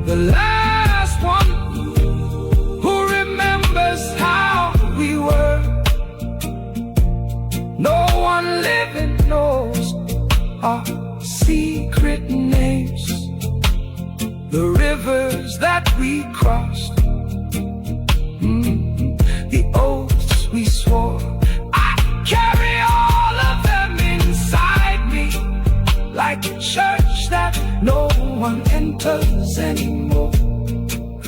the last one who remembers how we were. No one living knows our secret names, the rivers that we crossed, the oaths we swore. I carry all of them inside me, like a church that no one enters anymore.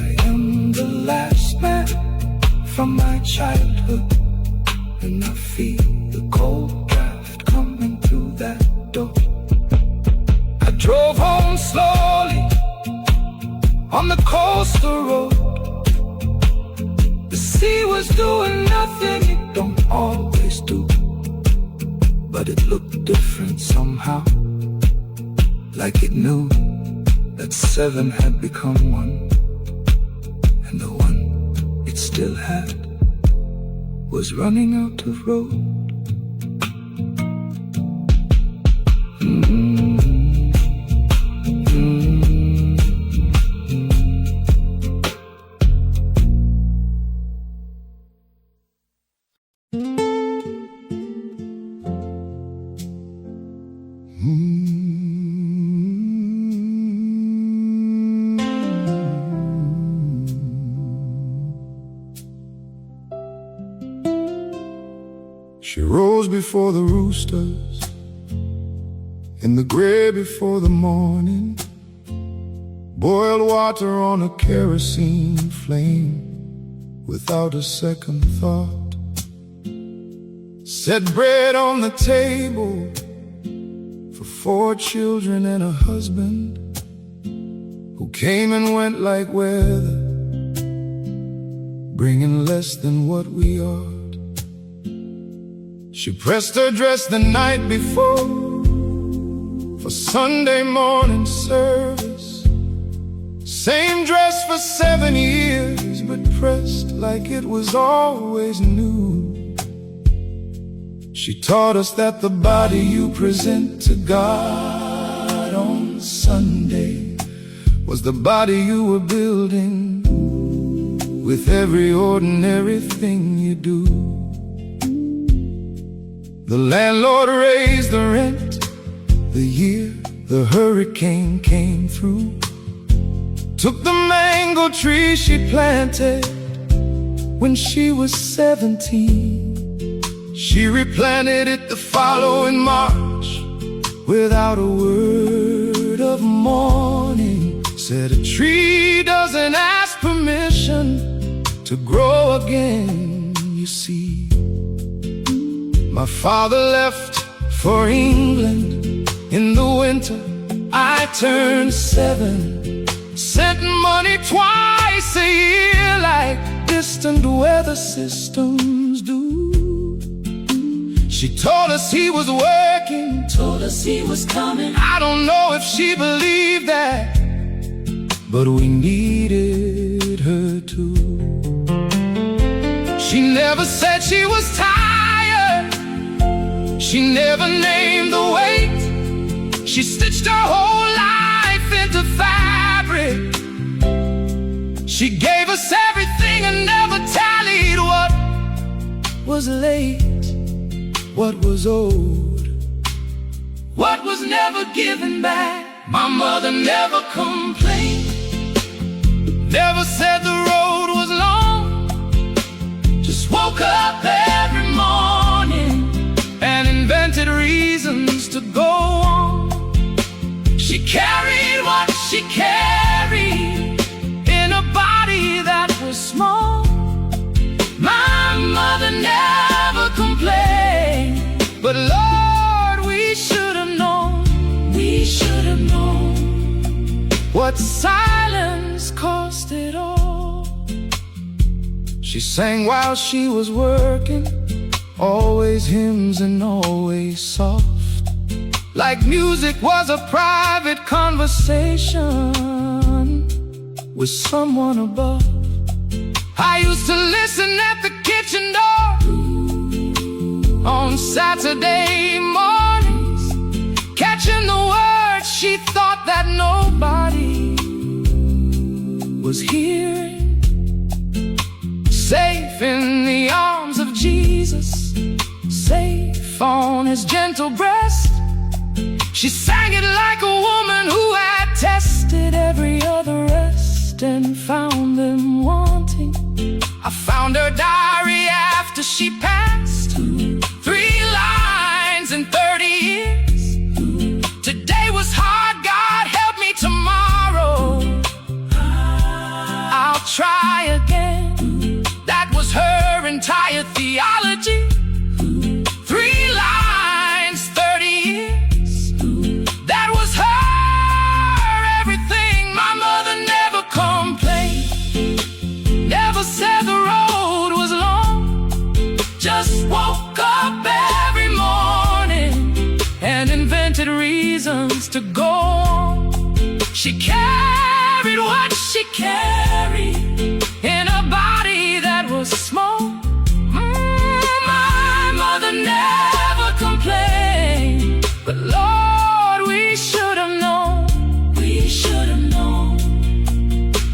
I am the last man from my childhood, and I feel the cold draft coming through that door. I drove home slowly on the coastal road. The sea was doing nothing it don't always do, but it looked different somehow, like it knew that 7 had become 1, and the 1 it still had was running out of road. She rose before the roosters, in the gray before the morning, boiled water on a kerosene flame without a second thought, set bread on the table for 4 children and a husband who came and went like weather, bringing less than what we are. She pressed her dress the night before for Sunday morning service. Same dress for 7 years, but pressed like it was always new. She taught us that the body you present to God on Sunday was the body you were building with every ordinary thing you do. The landlord raised the rent the year the hurricane came through, took the mango tree she planted when she was 17. She replanted it the following March without a word of mourning. Said a tree doesn't ask permission to grow again, you see. My father left for England in the winter. I turned 7, sent money twice a year like distant weather systems do. She told us he was working, Told us he was coming. I don't know if she believed that, but we needed her too. She never said she was tired, she never named the weight. She stitched her whole life into fabric. She gave us everything and never tallied what was late, what was owed, what was never given back. My mother never complained, never said the road was long, just woke up every morning and invented reasons to go on. She carried what she carried in a body that was small, What silence cost it all. She sang while she was working, always hymns and always soft, like music was a private conversation with someone above. I used to listen at the kitchen door on Saturday mornings, catching the words she thought that nobody was hearing. Safe in the arms of Jesus, safe on his gentle breast. She sang it like a woman who had tested every other rest and found them wanting. I found her diary after she passed, 3 lines in 30 years. Today was hard, God help me tomorrow. I'll try again. That was her entire theology. 3 lines, 30 years. That was her everything. My mother never complained, never said the road was long, just woke up every morning and invented reasons to go on. She carried what she carried in a body that was small. My mother never complained, but Lord, we should have known. We should have known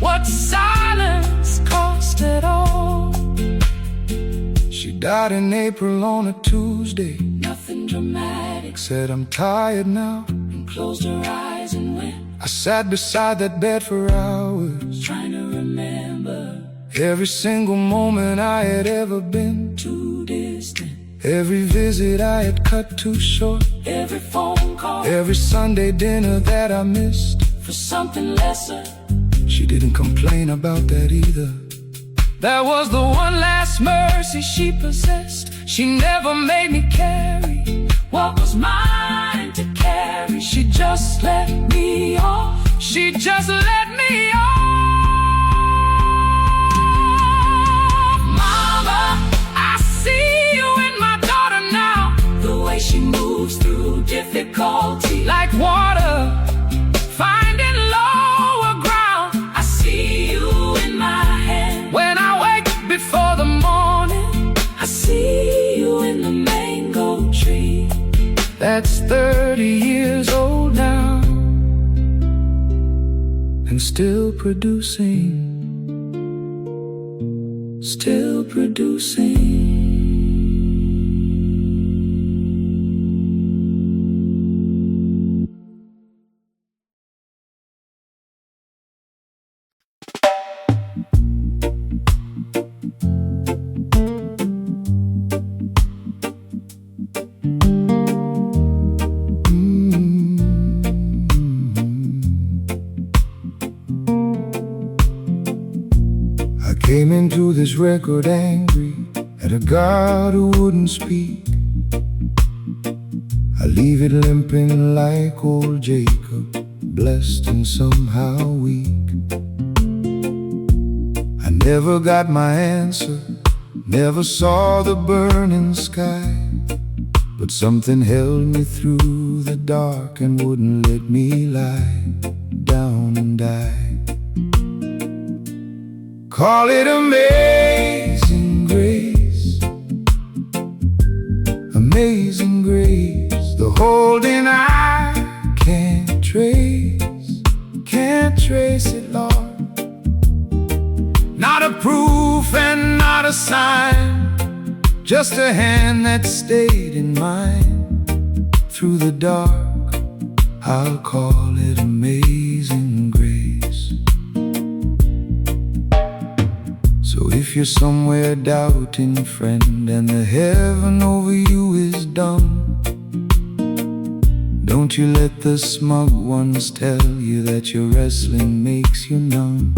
what silence cost it all. She died in April on a Tuesday. Nothing dramatic. Said I'm tired now, and closed her eyes and went. I sat beside that bed for hours, trying to remember every single moment I had ever been too distant, every visit I had cut too short, every phone call, every Sunday dinner that I missed for something lesser. She didn't complain about that either. That was the one last mercy she possessed. She never made me carry what was mine to carry. She just let me off. She just let me off. Mama, I see you in my daughter now. The way she moves through difficulty, like water finding lower ground. I see you in my hand when I wake before the morning. I see you in the mango tree that's 30 years old now, and still producing, still producing. Came into this record angry at a God who wouldn't speak. I leave it limping like old Jacob, blessed and somehow weak. I never got my answer, never saw the burning sky, but something held me through the dark and wouldn't let me lie down and die. Call it amazing grace, amazing grace, the holding I can't trace it, Lord. Not a proof and not a sign, just a hand that stayed in mine. Through the dark, I'll call it amazing grace. So if you're somewhere doubting, friend, and the heaven over you is dumb, don't you let the smug ones tell you that your wrestling makes you numb.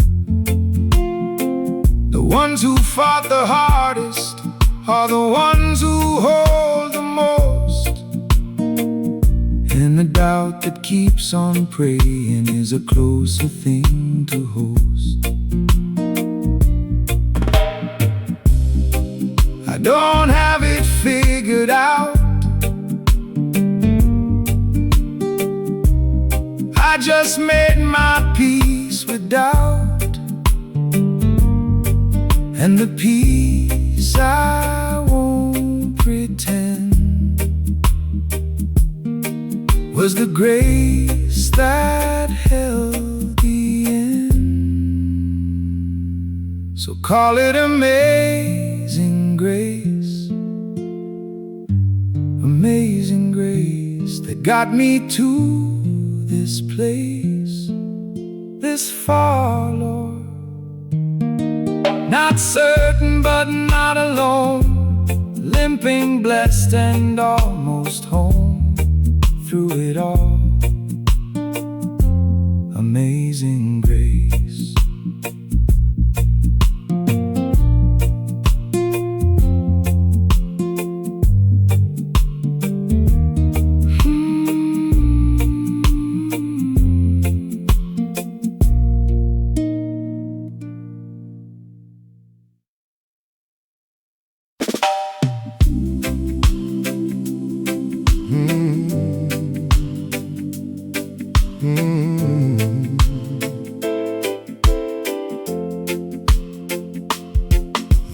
The ones who fought the hardest are the ones who hold the most, And the doubt that keeps on praying is a closer thing to host. I don't have it figured out. I just made my peace with doubt, and the peace I won't pretend was the grace that held the end. So call it amazing grace, amazing grace that got me to this place, this far, Lord. Not certain but not alone, limping, blessed, and almost home. Through it all, amazing grace.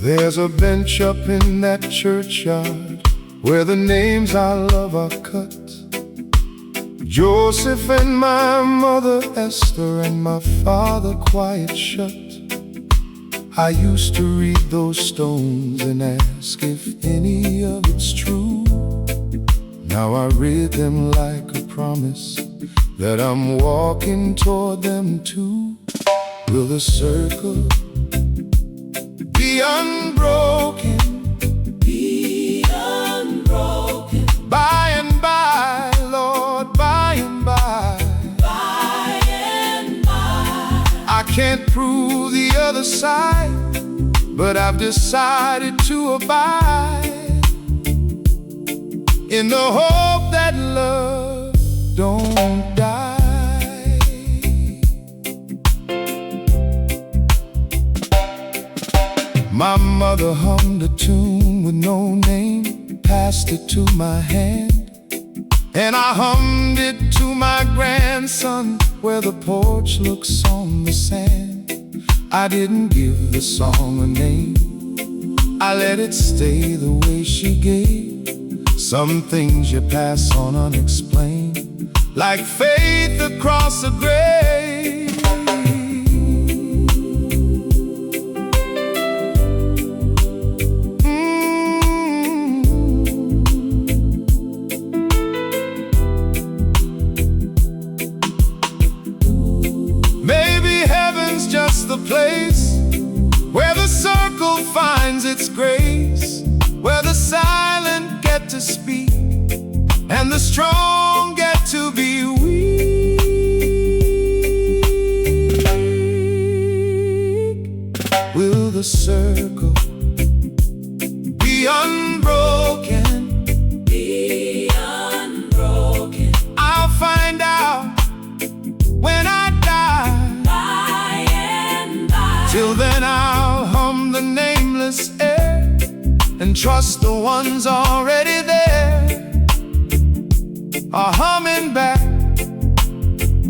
There's a bench up in that churchyard where the names I love are cut. Joseph and my mother Esther and my father quiet shut. I used to read those stones and ask if any of it's true. Now I read them like a promise that I'm walking toward them too. Will the circle be unbroken? Be unbroken. By and by, Lord, by and by. By and by. I can't prove the other side, but I've decided to abide in the hope that love don't die. My mother hummed a tune with no name, passed it to my hand, and I hummed it to my grandson where the porch looks on the sand. I didn't give the song a name, I let it stay the way she gave. Some things you pass on unexplained, like faith across a grave. Maybe heaven's just the place where the circle finds its grace, where the silent get to speak and the strong get to be weak. Will the circle be unbroken? Be unbroken. I'll find out when I die. By and by. Till then I'll hum the nameless air and trust the ones already there are humming back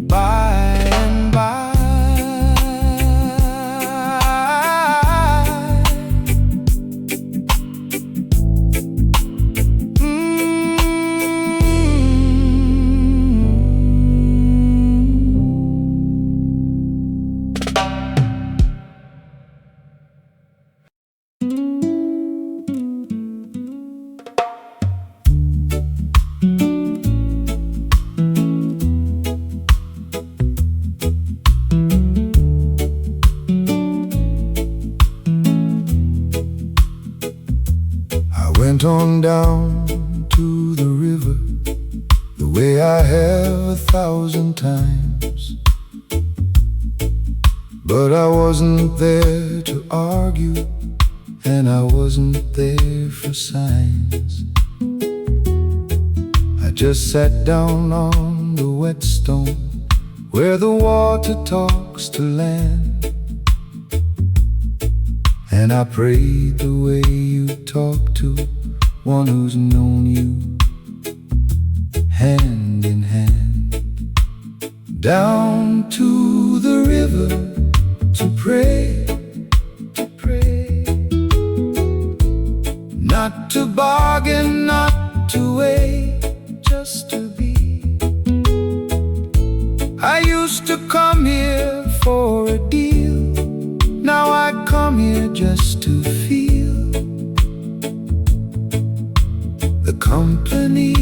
by and by. Went on down to the river the way I have 1,000 times, but I wasn't there to argue, and I wasn't there for signs. I just sat down on the wet stone where the water talks to land. And I prayed the way you talk to one who's known you, hand in hand, down to the river to pray, not to bargain, not to wait, just to be. I used to come here for a deal, now I come here just to feel the company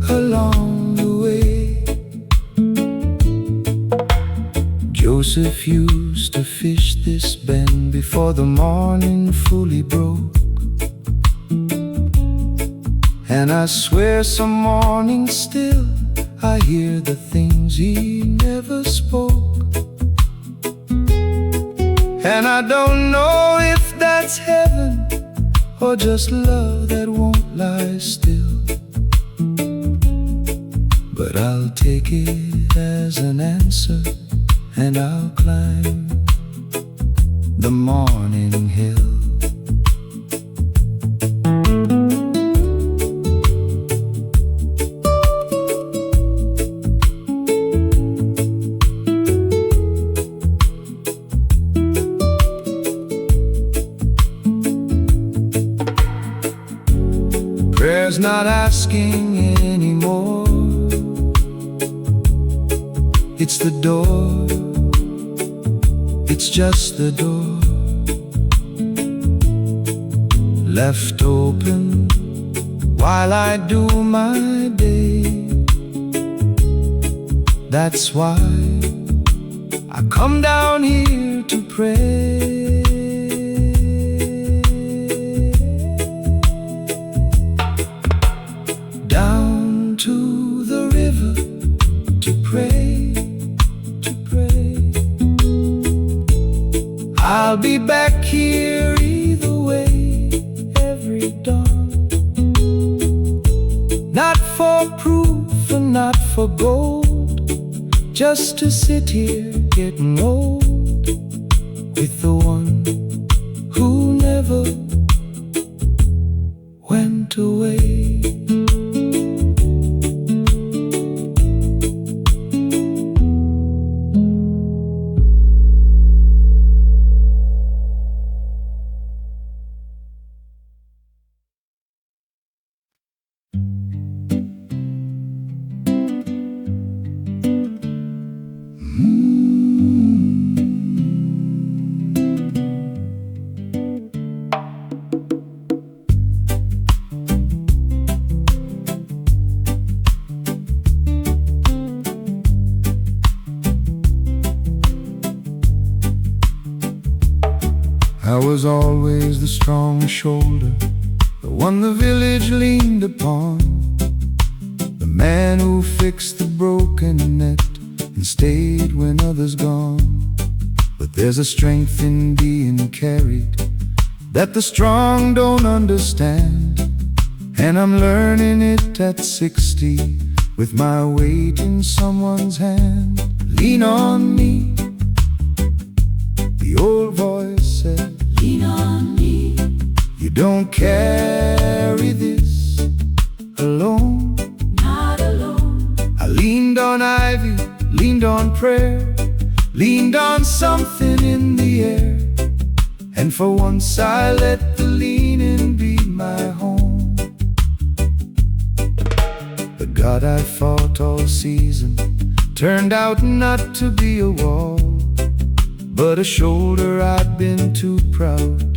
along the way. Joseph used to fish this bend before the morning fully broke, and I swear some mornings still I hear the things he never spoke. And I don't know if that's heaven or just love that won't lie still, but I'll take it as an answer, and I'll climb the morning hill. Prayer's not asking anymore, it's the door, it's just the door, left open while I do my day. That's why I come down here to pray. Down to the river to pray, to pray. I'll be back here either way, every dawn. Not for proof and not for gold, just to sit here getting old with the one who never went away. I was always the strong shoulder, the one the village leaned upon, the man who fixed the broken net and stayed when others gone. But there's a strength in being carried that the strong don't understand, and I'm learning it at 60 with my weight in someone's hand. Lean on me, the old voice said. Lean on me. You don't carry this alone. Not alone. I leaned on ivy, leaned on prayer, leaned on something in the air, and for once I let the leaning be my home. The God I fought all season turned out not to be a wall, but a shoulder I'd been too proud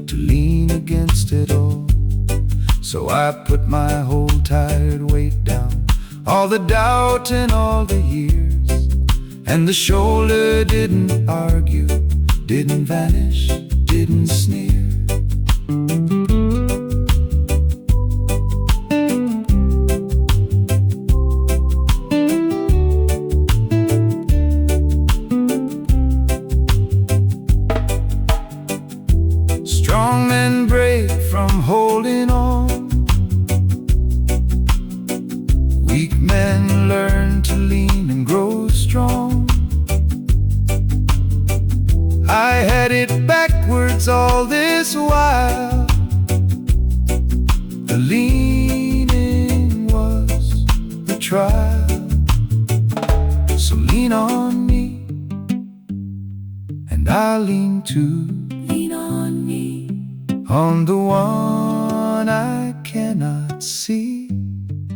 to lean against it all. So I put my whole tired weight down, all the doubt and all the years, and the shoulder didn't argue, didn't vanish, didn't sneer. Strong men break from holding on, I had it backwards all this while. The leaning was the trial. So lean on me, and I'll lean too. Lean on me, On the one I cannot see.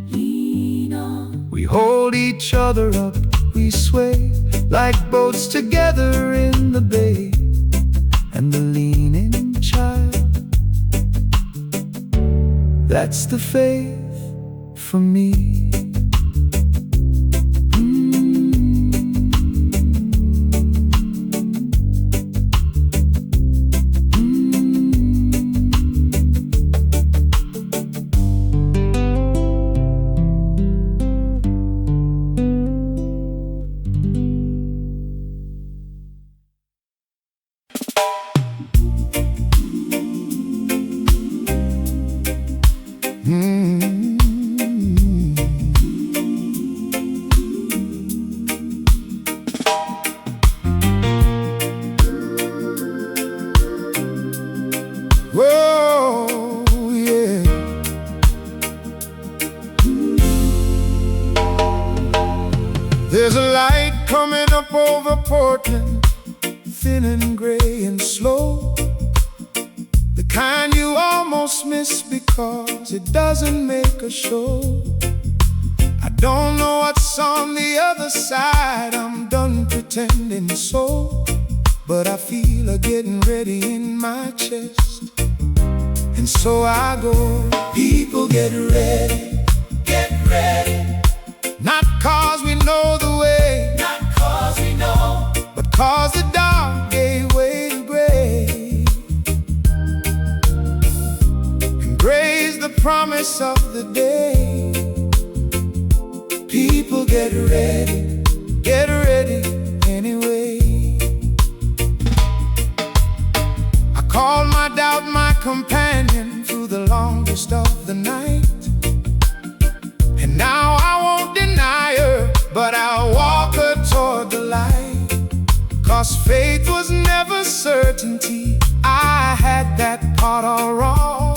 lean on. We hold each other up, we sway like boats together in the bay. And the leaning child, that's the faith for me. Whoa, yeah. There's a light coming up over Portland, thin and gray and slow. The kind you almost miss because it doesn't make a show. I don't know what's on the other side, I'm done pretending so. But I feel a getting ready in my chest, and so I go. People get ready, get ready. Not cause we know the way, Not cause we know, but cause the dark gave way to gray. And gray's the promise of the day. people get ready anyway. I called my doubt my companion through the longest of the night. And now I won't deny her, but I'll walk her toward the light. 'Cause faith was never certainty, I had that part all wrong.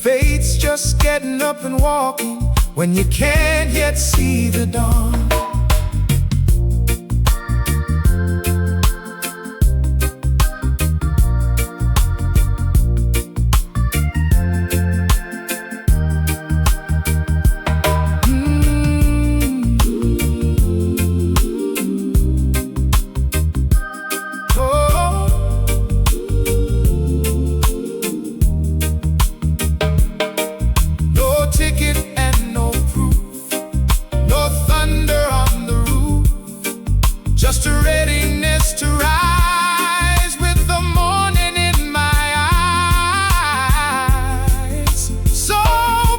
Faith's just getting up and walking when you can't yet see the dawn. Just a readiness to rise with the morning in my eyes. So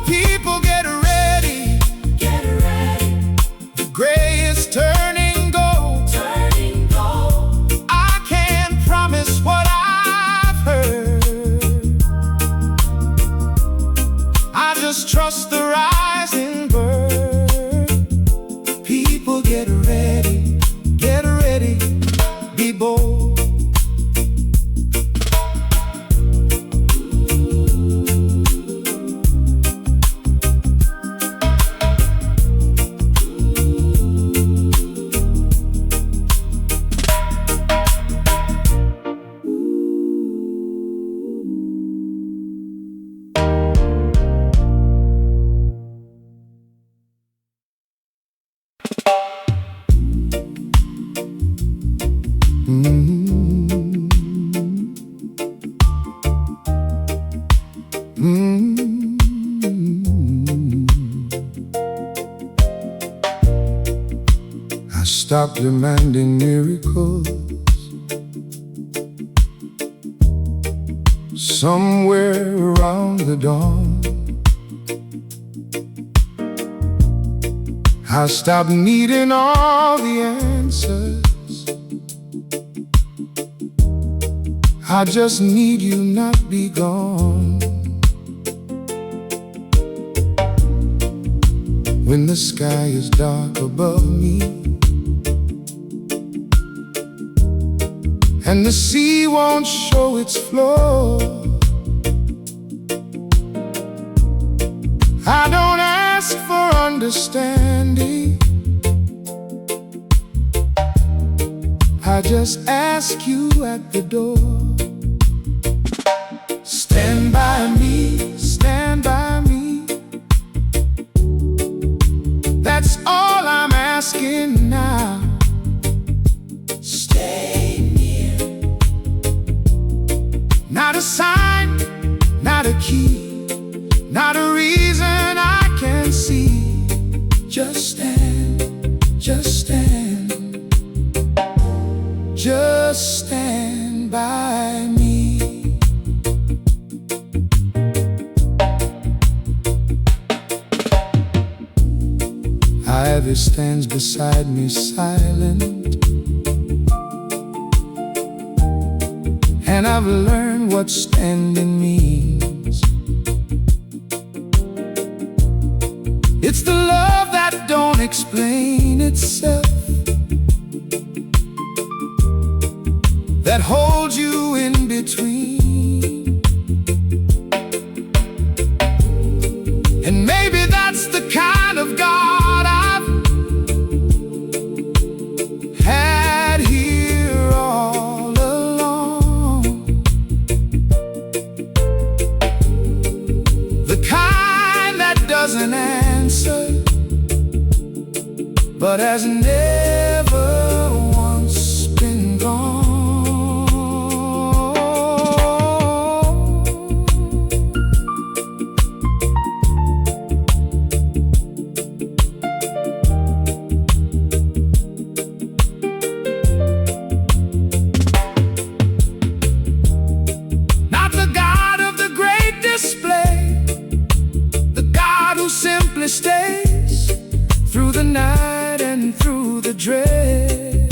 people get ready, the gray is turning gold, I can't promise what I've heard, I just trust the rising bird. People get ready, be bold. I stopped demanding miracles. Somewhere around the dawn, I stopped needing all the answers. I just need you not be gone. When the sky is dark above me and the sea won't show its floor. I don't ask for understanding, I just ask you at the door. Stand by me, stand by me. That's all I'm asking now. Stay near. Not a sign, not a key, not a reason I can see. Just stand, just stand, just stand by me. Ivy stands beside me silent, and I've learned what standing means. It's the love that don't explain itself, that holds you in between. And maybe that's the kind of God I've had here all along. The kind that doesn't answer, but has never once been gone. Not the God of the great display, the God who simply stays through the night and through the dread.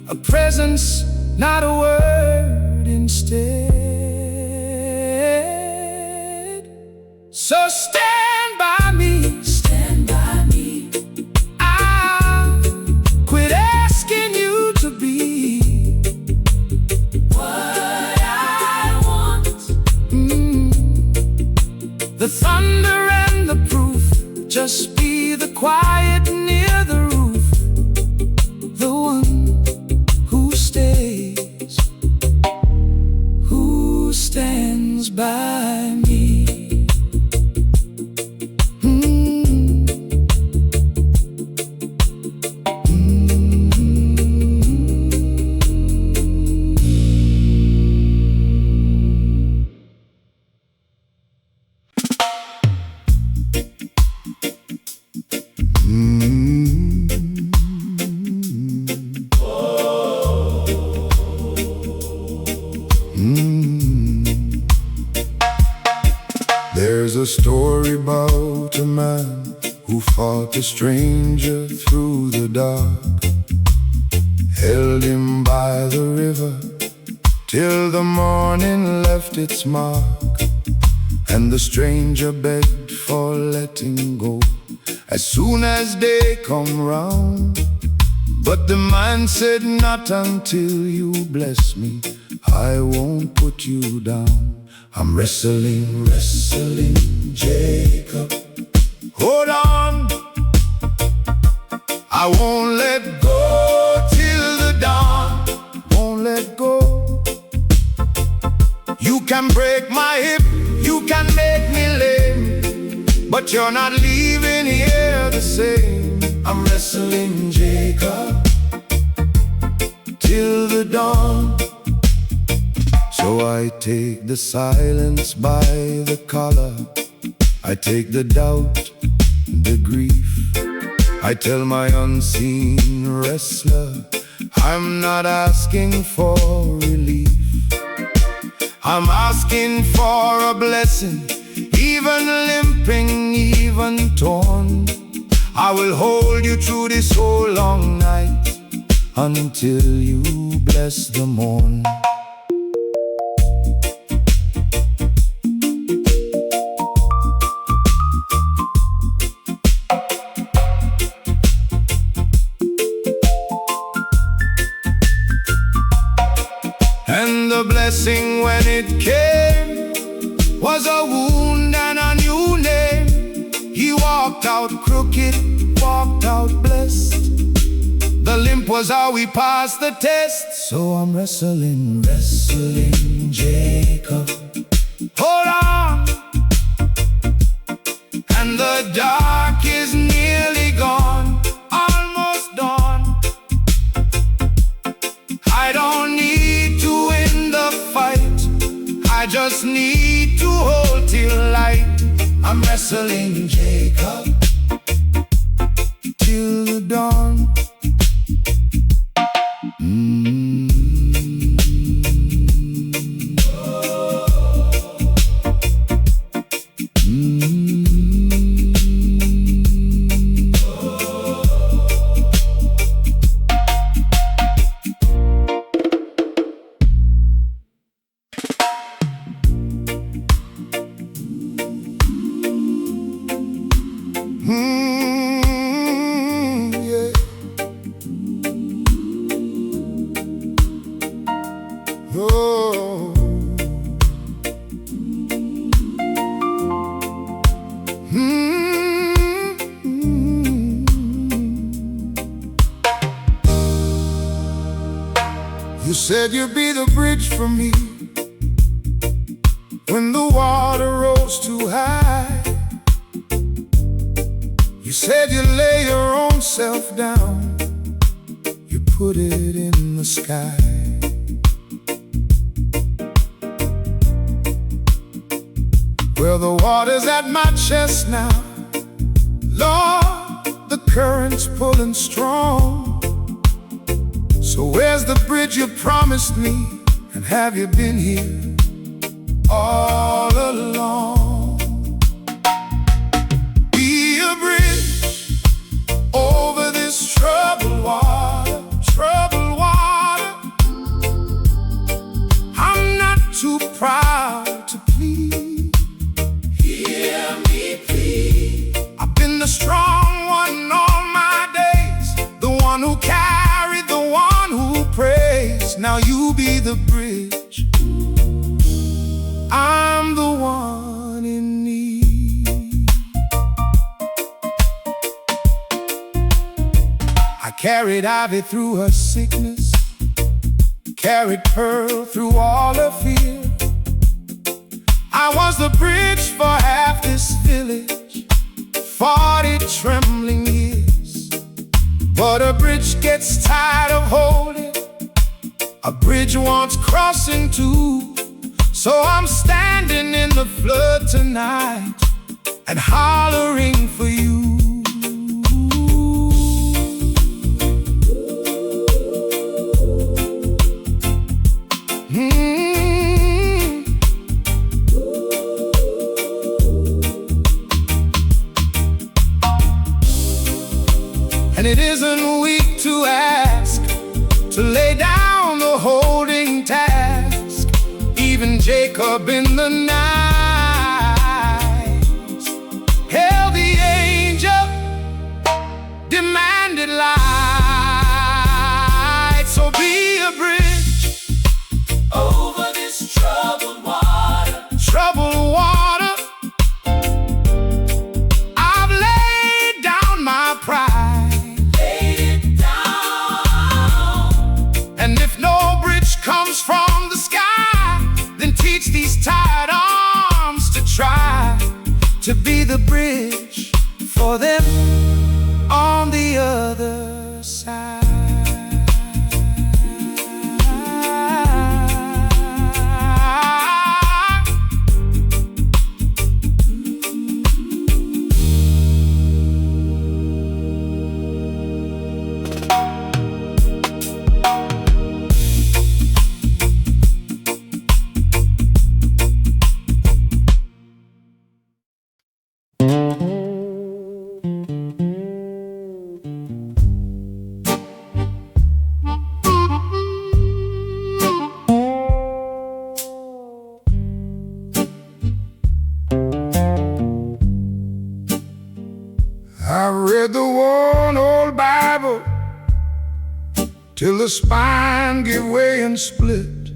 A presence, not a word instead. So stand by me, stand by me. I'll quit asking you to be what I want. The thunder and the proof, just be the quiet near the roof, the one who stays, who stands by me. There's a story about a man who fought a stranger through the dark, held him by the river till the morning left its mark, and the stranger begged for letting go as soon as day come round. But the man said, not until you bless me, I won't put you down. I'm wrestling, wrestling, Jacob. Hold on, I won't let go till the dawn. Won't let go. You can break my hip, you can make me lame, but you're not leaving here the same. I'm wrestling, Jacob, till the dawn. So I take the silence by the collar, I take the doubt, the grief. I tell my unseen wrestler, I'm not asking for relief. I'm asking for a blessing, even limping, even torn. I will hold you through this whole long night until you bless the morn. the blessing when it came was a wound and a new name. He walked out crooked, walked out blessed. The limp was how we passed the test. So I'm wrestling, wrestling Jacob. Hold on. And the dark is nearly gone, almost dawn. I don't need to win the fight, I just need to hold till light. I'm wrestling Jacob till the dawn. Yeah. Oh. You said you'd be the bridge for me when the water rose too high. You said you lay your own self down, you put it in the sky. Well, the water's at my chest now, Lord, the current's pulling strong. So where's the bridge you promised me, and have you been here all along? Be a bridge over this troubled water, troubled water. I'm not too proud to plead. Hear me plead. I've been the strong one all my days, the one who carried, the one who praised. Now you be the bridge, I'm the one in need. I carried Ivy through her sickness, carried Pearl through all her fear. I was the bridge for half this village, 40 trembling years. But a bridge gets tired of holding, a bridge wants crossing too. So I'm standing in the flood tonight and hollering for you. And it isn't weak to ask, to lay down the holding task. Even Jacob in the night held the angel, demanded light. So be a bridge over this troubled water, troubled water. I've laid down my pride, laid it down. And if no bridge comes from the sky, teach these tired arms to try to be the bridge for them on the other side. I read the one old Bible till the spine give way and split.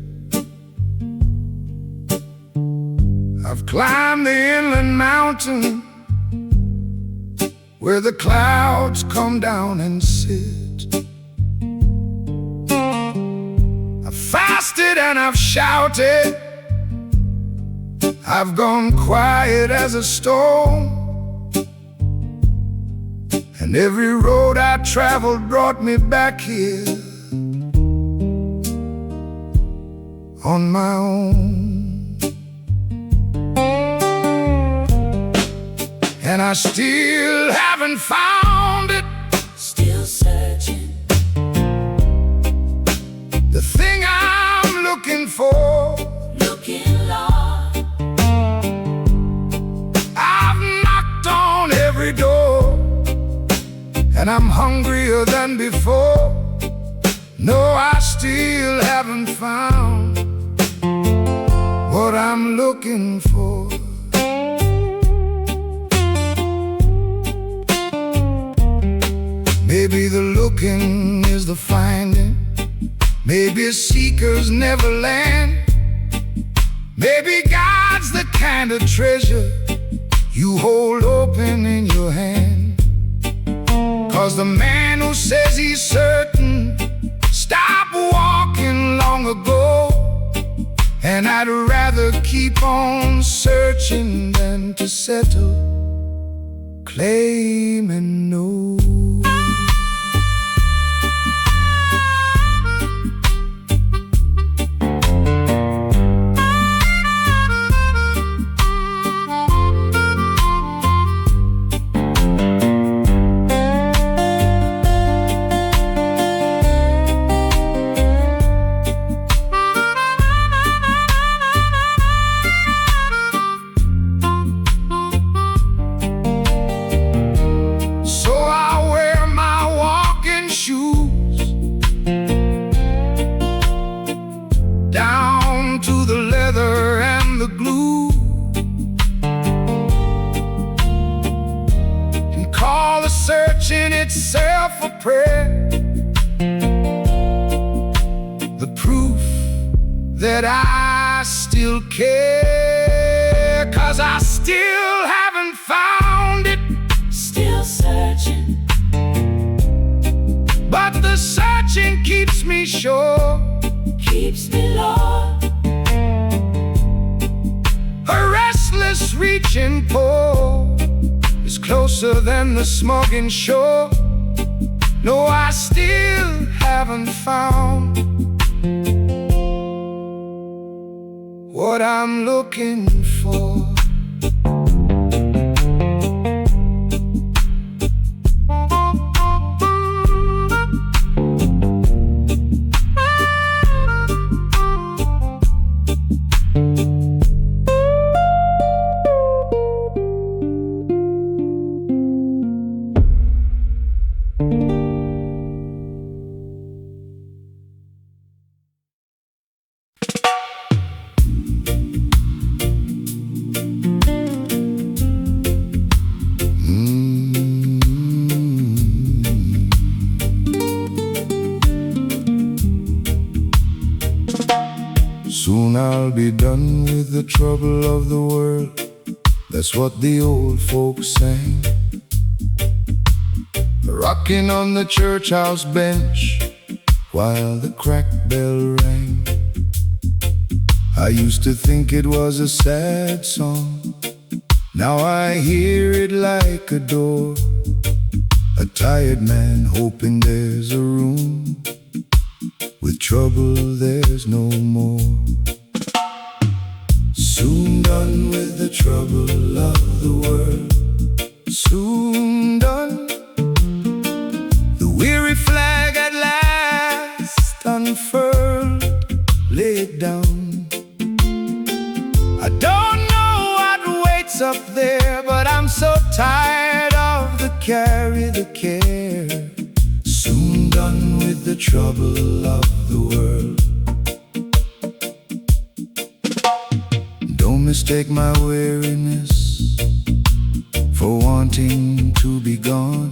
I've climbed the inland mountain where the clouds come down and sit. I've fasted and I've shouted, I've gone quiet as a storm, and every road I traveled brought me back here on my own. And I still haven't found it, Still searching, the thing I'm looking for. looking lost. I've knocked on every door, and I'm hungrier than before. No, I still haven't found what I'm looking for. Maybe the looking is the finding. Maybe a seeker's never land. Maybe God's the kind of treasure you hold open in your hand. 'Cause the man who says he's certain stopped walking long ago. And I'd rather keep on searching than to settle, claim and know. In itself a prayer, the proof that I still care. 'Cause I still haven't found it, Still searching, but the searching keeps me sure. keeps me lost. A restless reaching pull is closer than the smoking shore. No, I still haven't found what I'm looking for. Soon I'll be done with the trouble of the world. That's what the old folks sang, rocking on the church house bench while the crack bell rang. I used to think it was a sad song. Now I hear it like a door, a tired man hoping there's a room. With trouble there's no more. Soon done with the trouble of the world. Soon done. The weary flag at last unfurled, lay it down. I don't know what waits up there, but I'm so tired of the carry, the care. Soon done with the trouble of the world. Don't mistake my weariness for wanting to be gone.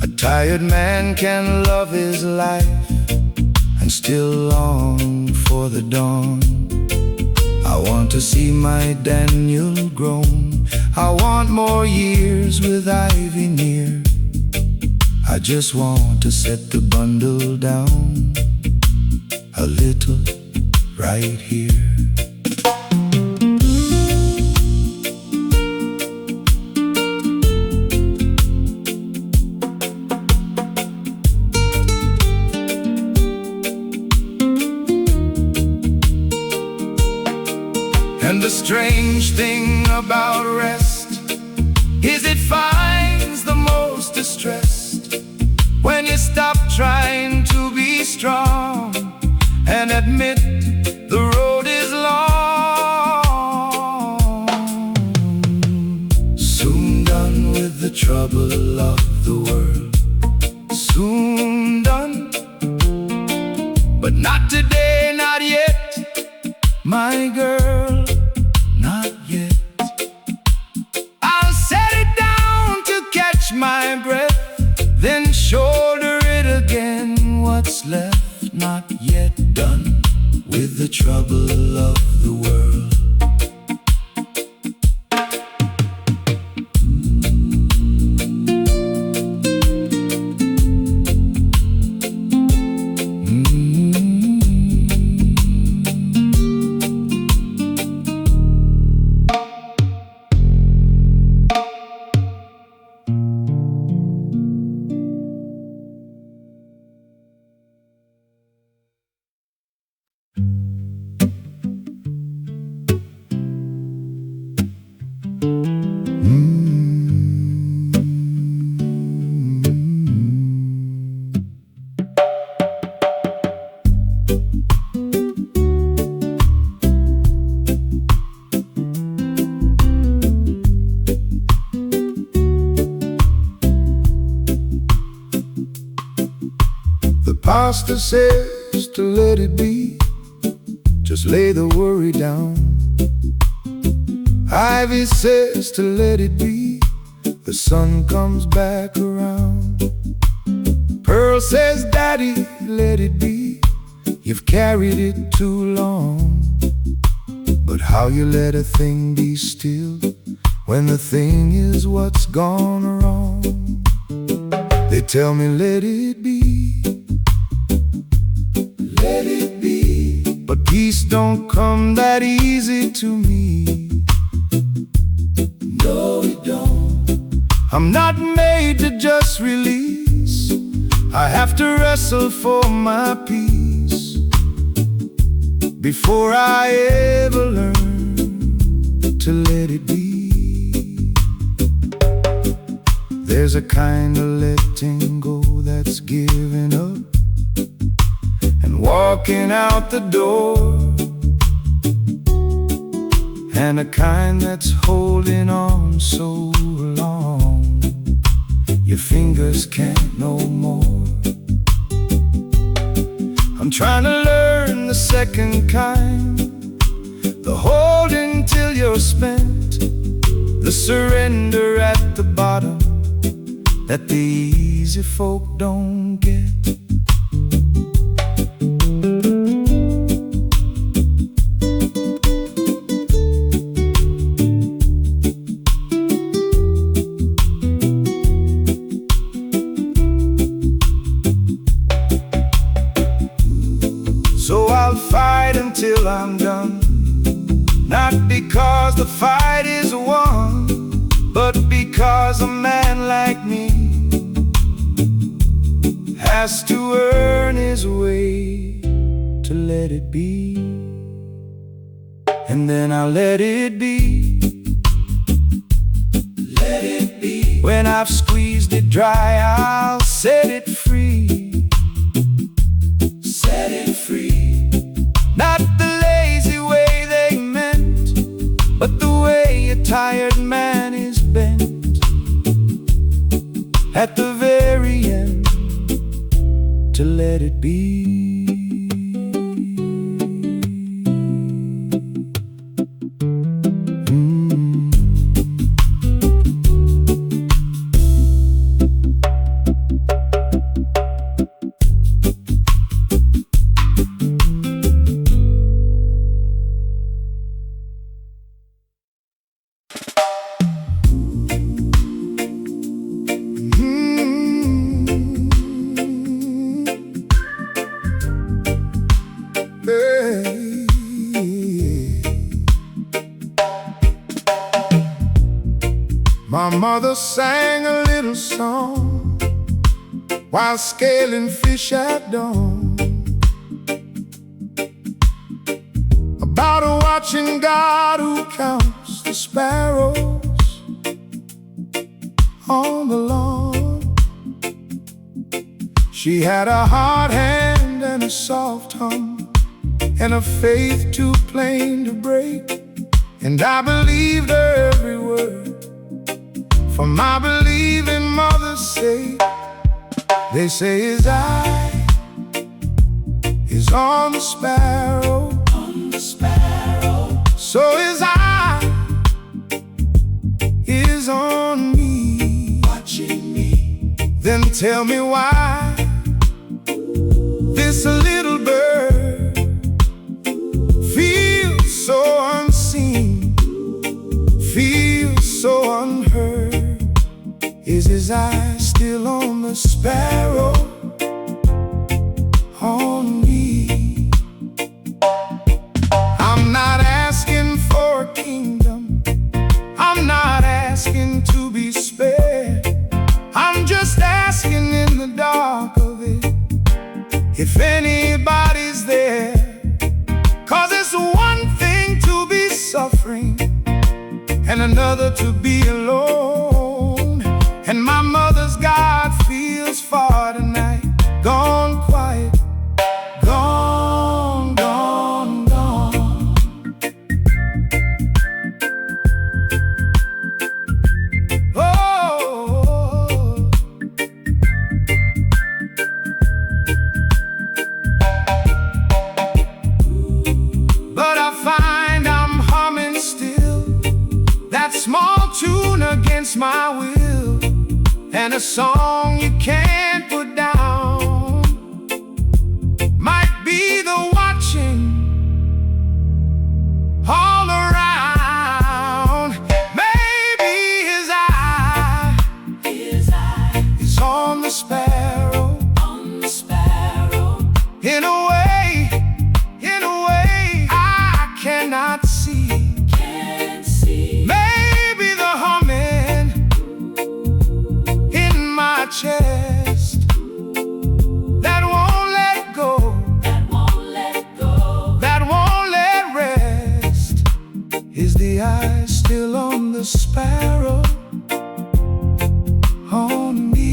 A tired man can love his life and still long for the dawn. I want to see my Daniel grown. I want more years with Ivy near. I just want to set the bundle down a little right here. And the strange thing about rest is it finds the most distressed when you stop trying to be strong and admit the road is long. Soon done with the trouble of the world, soon done, but not today, not yet, my girl, not yet. I'll set it down to catch my breath, then shoulder it again. What's left, not yet done with the trouble of the world. Pastor says to let it be, just lay the worry down. Ivy says to let it be, the sun comes back around. Pearl says, Daddy, let it be, you've carried it too long. But how you let a thing be still when the thing is what's gone wrong? They tell me let it be, let it be, but peace don't come that easy to me. No, it don't. I'm not made to just release. I have to wrestle for my peace before I ever learn to let it be. There's a kind of letting go that's giving up and walking out the door, and a kind that's holding on so long your fingers can't no more. I'm trying to learn the second kind, the holding till you're spent, the surrender at the bottom that the easy folk don't get. So I'll fight until I'm done, not because the fight is won, but because a man like me has to earn his way to let it be. And then I'll let it be, let it be. When I've squeezed it dry, I'll set it free, set it free. Not the lazy way they meant, but the way a tired man is bent at the very end to let it be. mother sang a little song while scaling fish at dawn, about a watching God who counts the sparrows on the lawn. She had a hard hand and a soft hum, and a faith too plain to break. And I believed her every word, for my believing mother's sake. They say his eye is on the sparrow, so his eye is on me, watching me. Then tell me why this little bird feels so unseen, feels so unheard. Is his eye still on the sparrow, on me? I'm not asking for a kingdom, I'm not asking to be spared. I'm just asking in the dark of it if anybody's there. 'Cause it's one thing to be suffering and another to be alone. And my mother's God feels far tonight, gone quiet, gone, gone, gone. Oh, but I find I'm humming still that small tune against my will, and a song you can't put down. Might be the watching all around. Maybe his eye is on the sparrow, in a way I cannot see. Maybe the humming in my chest that won't let go, that won't let rest. Is the eye still on the sparrow, on me?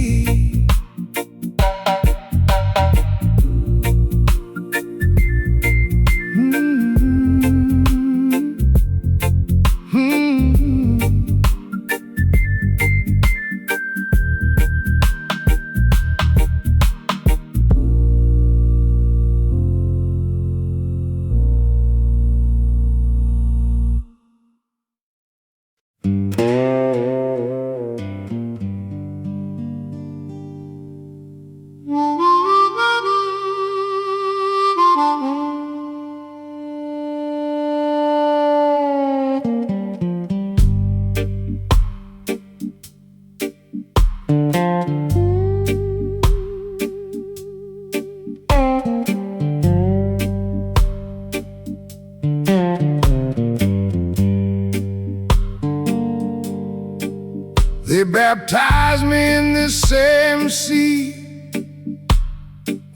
They baptized me in this same sea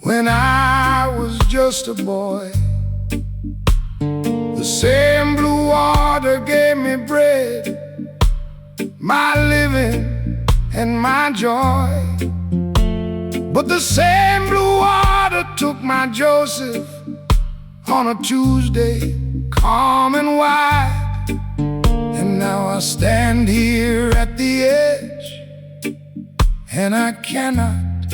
when I was just a boy. The same blue water gave me bread, my living and my joy. But the same blue water took my Joseph on a Tuesday, calm and wide. And now I stand here at the edge, and I cannot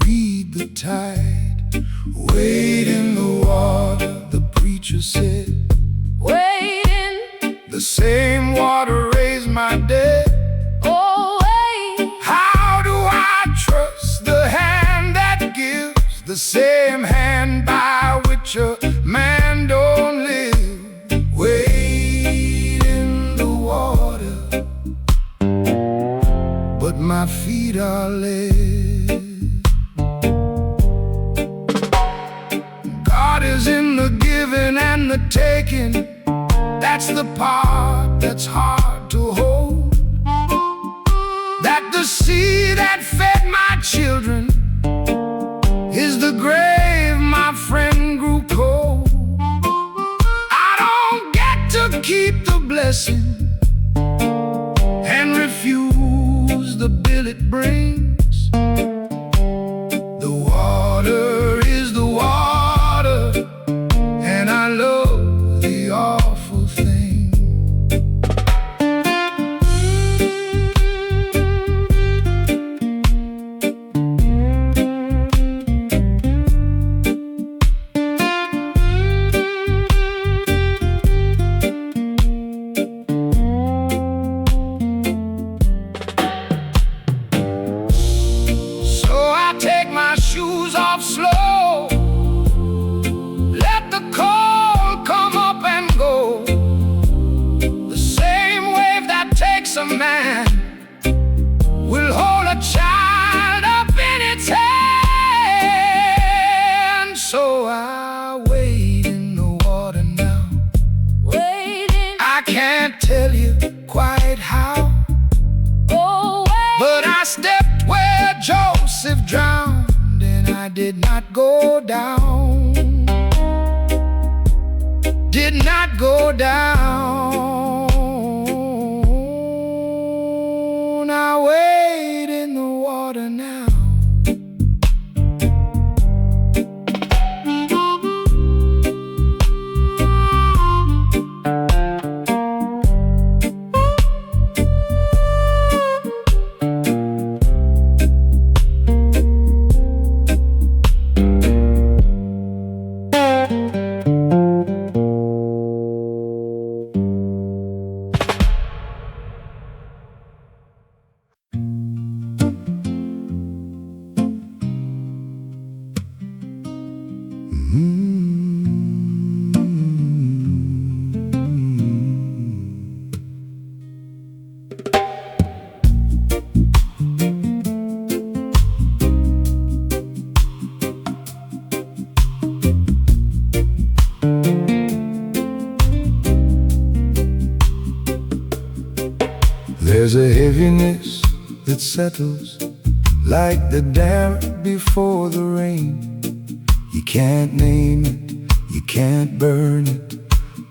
read the tide. Wade in the water, the preacher said. Wade in. The same water raised my dead. Oh, wait. How do I trust the hand that gives, the same hand by which a man don't live? Wade in the water, but my feet are lead. God is in the giving and the taking. That's the part that's hard to hold. sea that fed my children is the grave my friend grew cold. I don't get to keep the blessing and refuse the bill it brings. The water is the water, and I love the awful thing. Shoes off slow, let the cold come up and go. The same wave that takes a man will hold a child up in its hand. So I wade in the water now, wading. I can't tell you quite how, but I stepped where Joseph drowned. I did not go down, did not go down. I wade in the water now. There's a heaviness that settles like the damp before the rain. You can't name it, you can't burn it,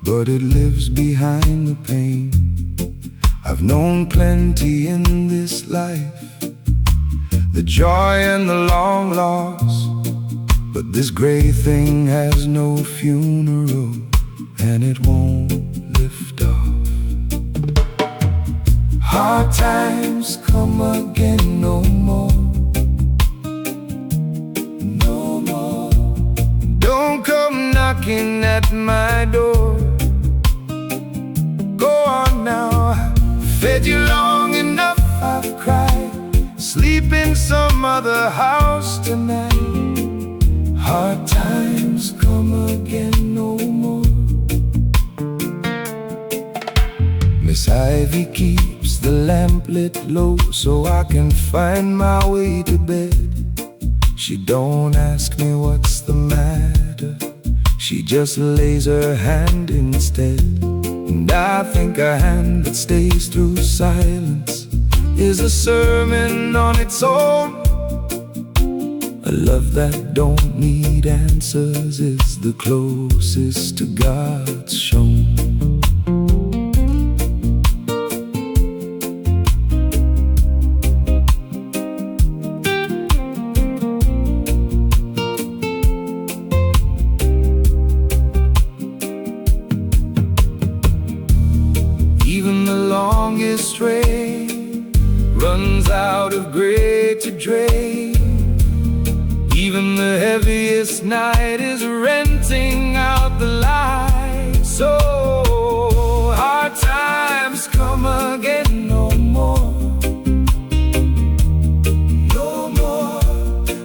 but it lives behind the pain. I've known plenty in this life, the joy and the long loss, but this gray thing has no funeral, and it won't lift off. Hard times come again no more, no more. Don't come knocking at my door. Go on now, I've fed you long enough, I've cried. Sleep in some other house tonight. Hard times come again no more. Miss Ivy keeps the lamp lit low so I can find my way to bed. She don't ask me what's the matter, she just lays her hand instead. And I think a hand that stays through silence is a sermon on its own. A love that don't need answers is the closest to God's shown. Even the longest rain runs out of gray to drain. Even the heaviest night is renting out the light. So hard times come again no more, no more.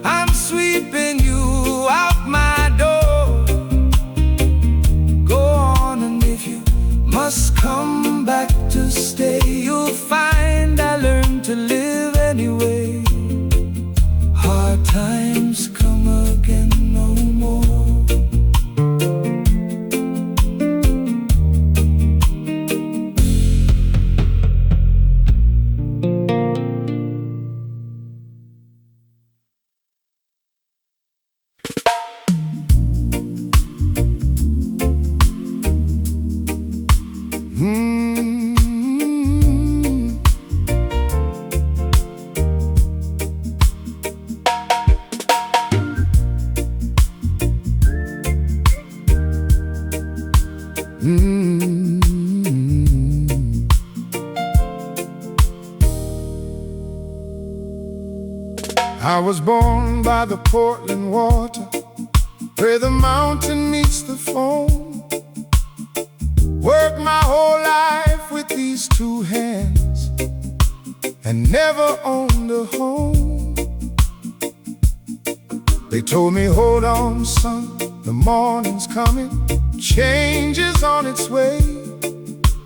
I'm sweeping you out my door. Go on, and if you must come back to stay, you'll find I learned to live anyway. Hard times come again no more. Mm. I was born by the Portland water, where the mountain meets the foam. Worked my whole life with these two hands and never owned a home. They told me, hold on, son, the morning's coming, change is on its way.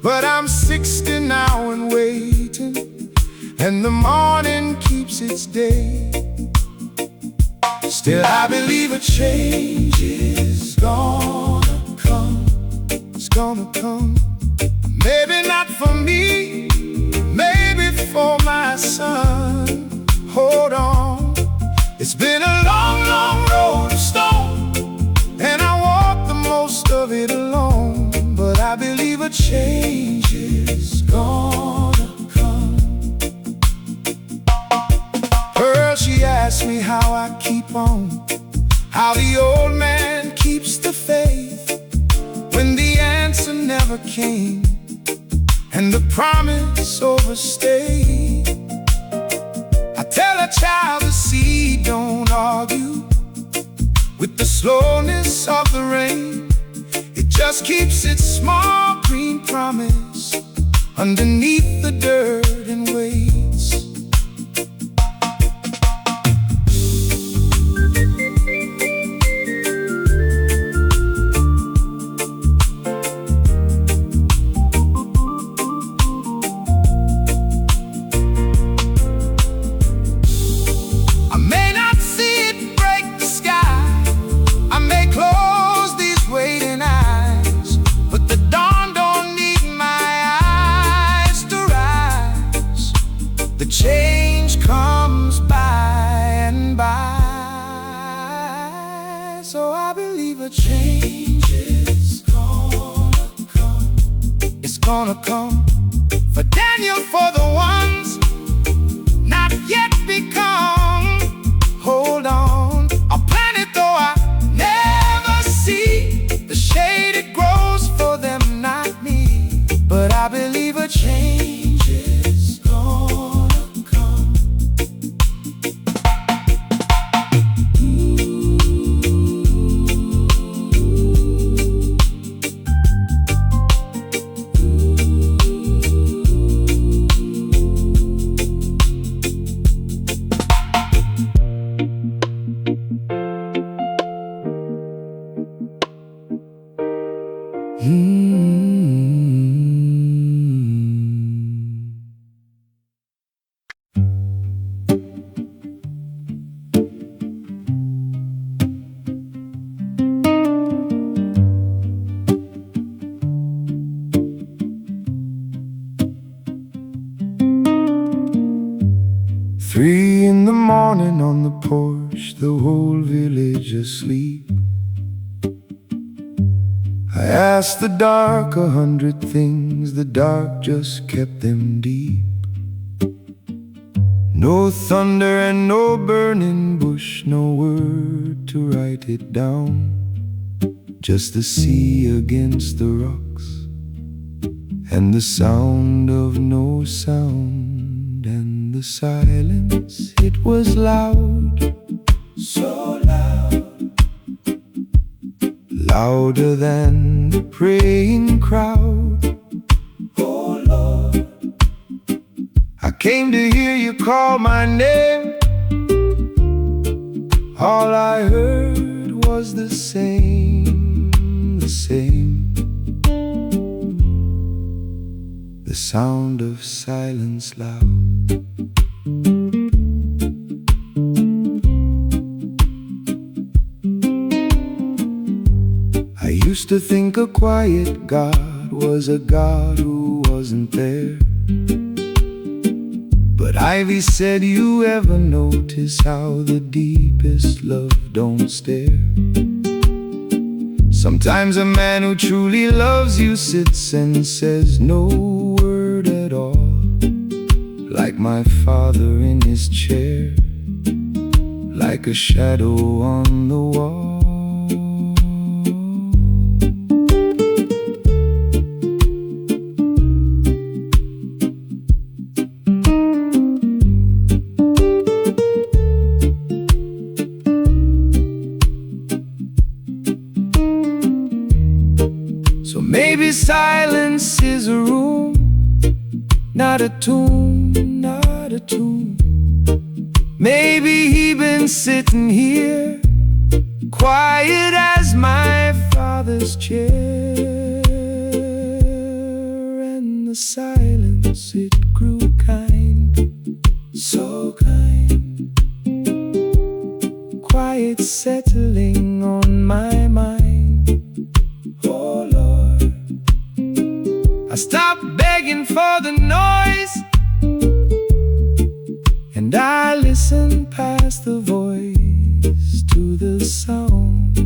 But I'm 60 now and waiting, and the morning keeps its day. Still I believe a change is gonna come. It's gonna come. Maybe not for me, maybe for my son. Hold on. It's been a long, long road of stone, and I walked the most of it alone. But I believe a change is gonna come. Pearl, she asked me how I keep on, how the old man keeps the faith when the answer never came and the promise overstayed. I tell a child to see, don't argue with the slowness of the rain. It just keeps its small green promise underneath the dirt and waits. Change comes by and by, so I believe a change is gonna come. It's gonna come for Daniel, for the ones not yet become. Hold on, I'll plant it though I never see the shade it grows for them, not me. But I believe a change is gonna. Three in the morning on the porch, the whole village asleep. I asked the dark 100 things, the dark just kept them deep. No thunder and no burning bush, no word to write it down. Just the sea against the rocks, and the sound of no sound, and the silence, it was loud, so loud, louder than the praying crowd. Oh Lord, I came to hear you call my name. All I heard was the same, the same, the sound of silence loud. I used to think a quiet God was a God who wasn't there. But Ivy said, you ever notice how the deepest love don't stare? Sometimes a man who truly loves you sits and says no word at all, like my father in his chair, like a shadow on the wall. So maybe silence is a room, not a tomb, not a tomb. Maybe he been sitting here, quiet as my father's chair. And the silence, it grew kind, so kind. Quiet settling on my mind. Oh Lord, I stopped begging for the noise, and I listened past the voice to the sound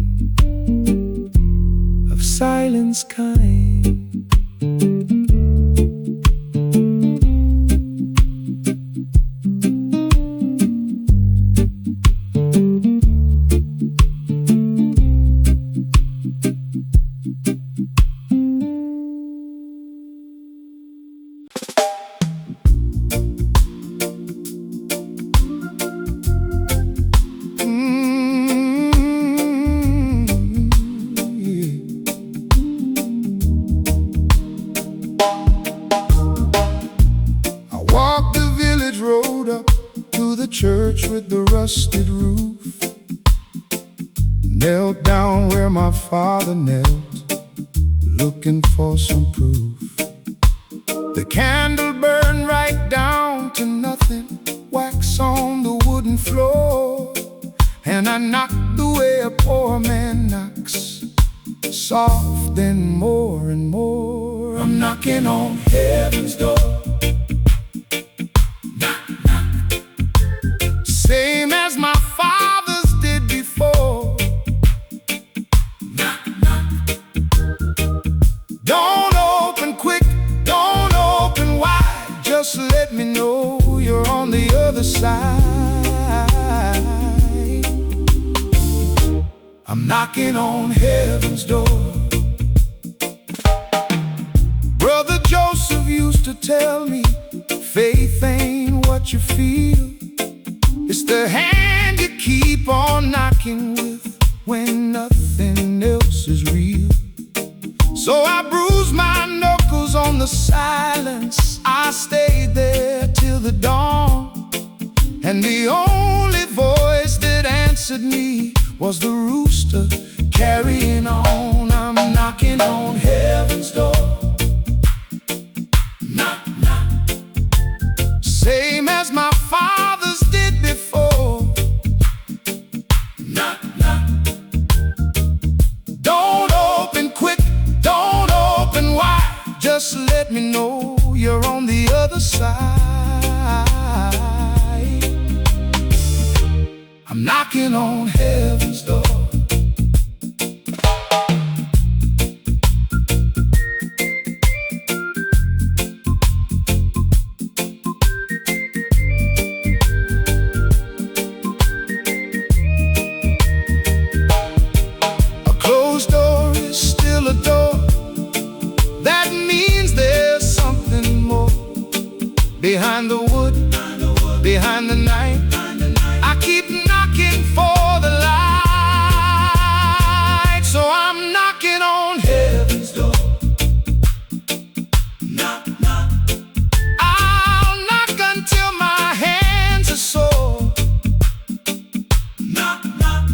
of silence kind. Church with the rusted roof, knelt down where my father knelt, looking for some proof. The candle burned right down to nothing, wax on the wooden floor, and I knocked the way a poor man knocks, soft and more and more. I'm knocking on heaven's door. Same as my fathers did before. Knock, knock. Don't open quick, don't open wide. Just let me know you're on the other side. I'm knocking on heaven's door. Brother Joseph used to tell me, faith ain't what you feel, it's the hand you keep on knocking with when nothing else is real. So I bruised my knuckles on the silence. I stayed there till the dawn, and the only voice that answered me was the rooster carrying on. I'm knocking on heaven's door. Knock, knock. Same as my fathers did before. Knock, knock. Don't open quick, don't open wide. Just let me know you're on the other side. I'm knocking on heaven's door. Behind the wood, behind the night, I keep knocking for the light. So I'm knocking on heaven's door. Knock, knock. I'll knock until my hands are sore. Knock, knock.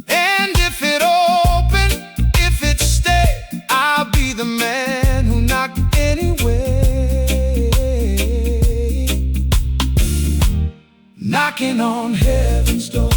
And if it open, if it stay, I'll be the man who knocked anyway. Knocking on heaven's door.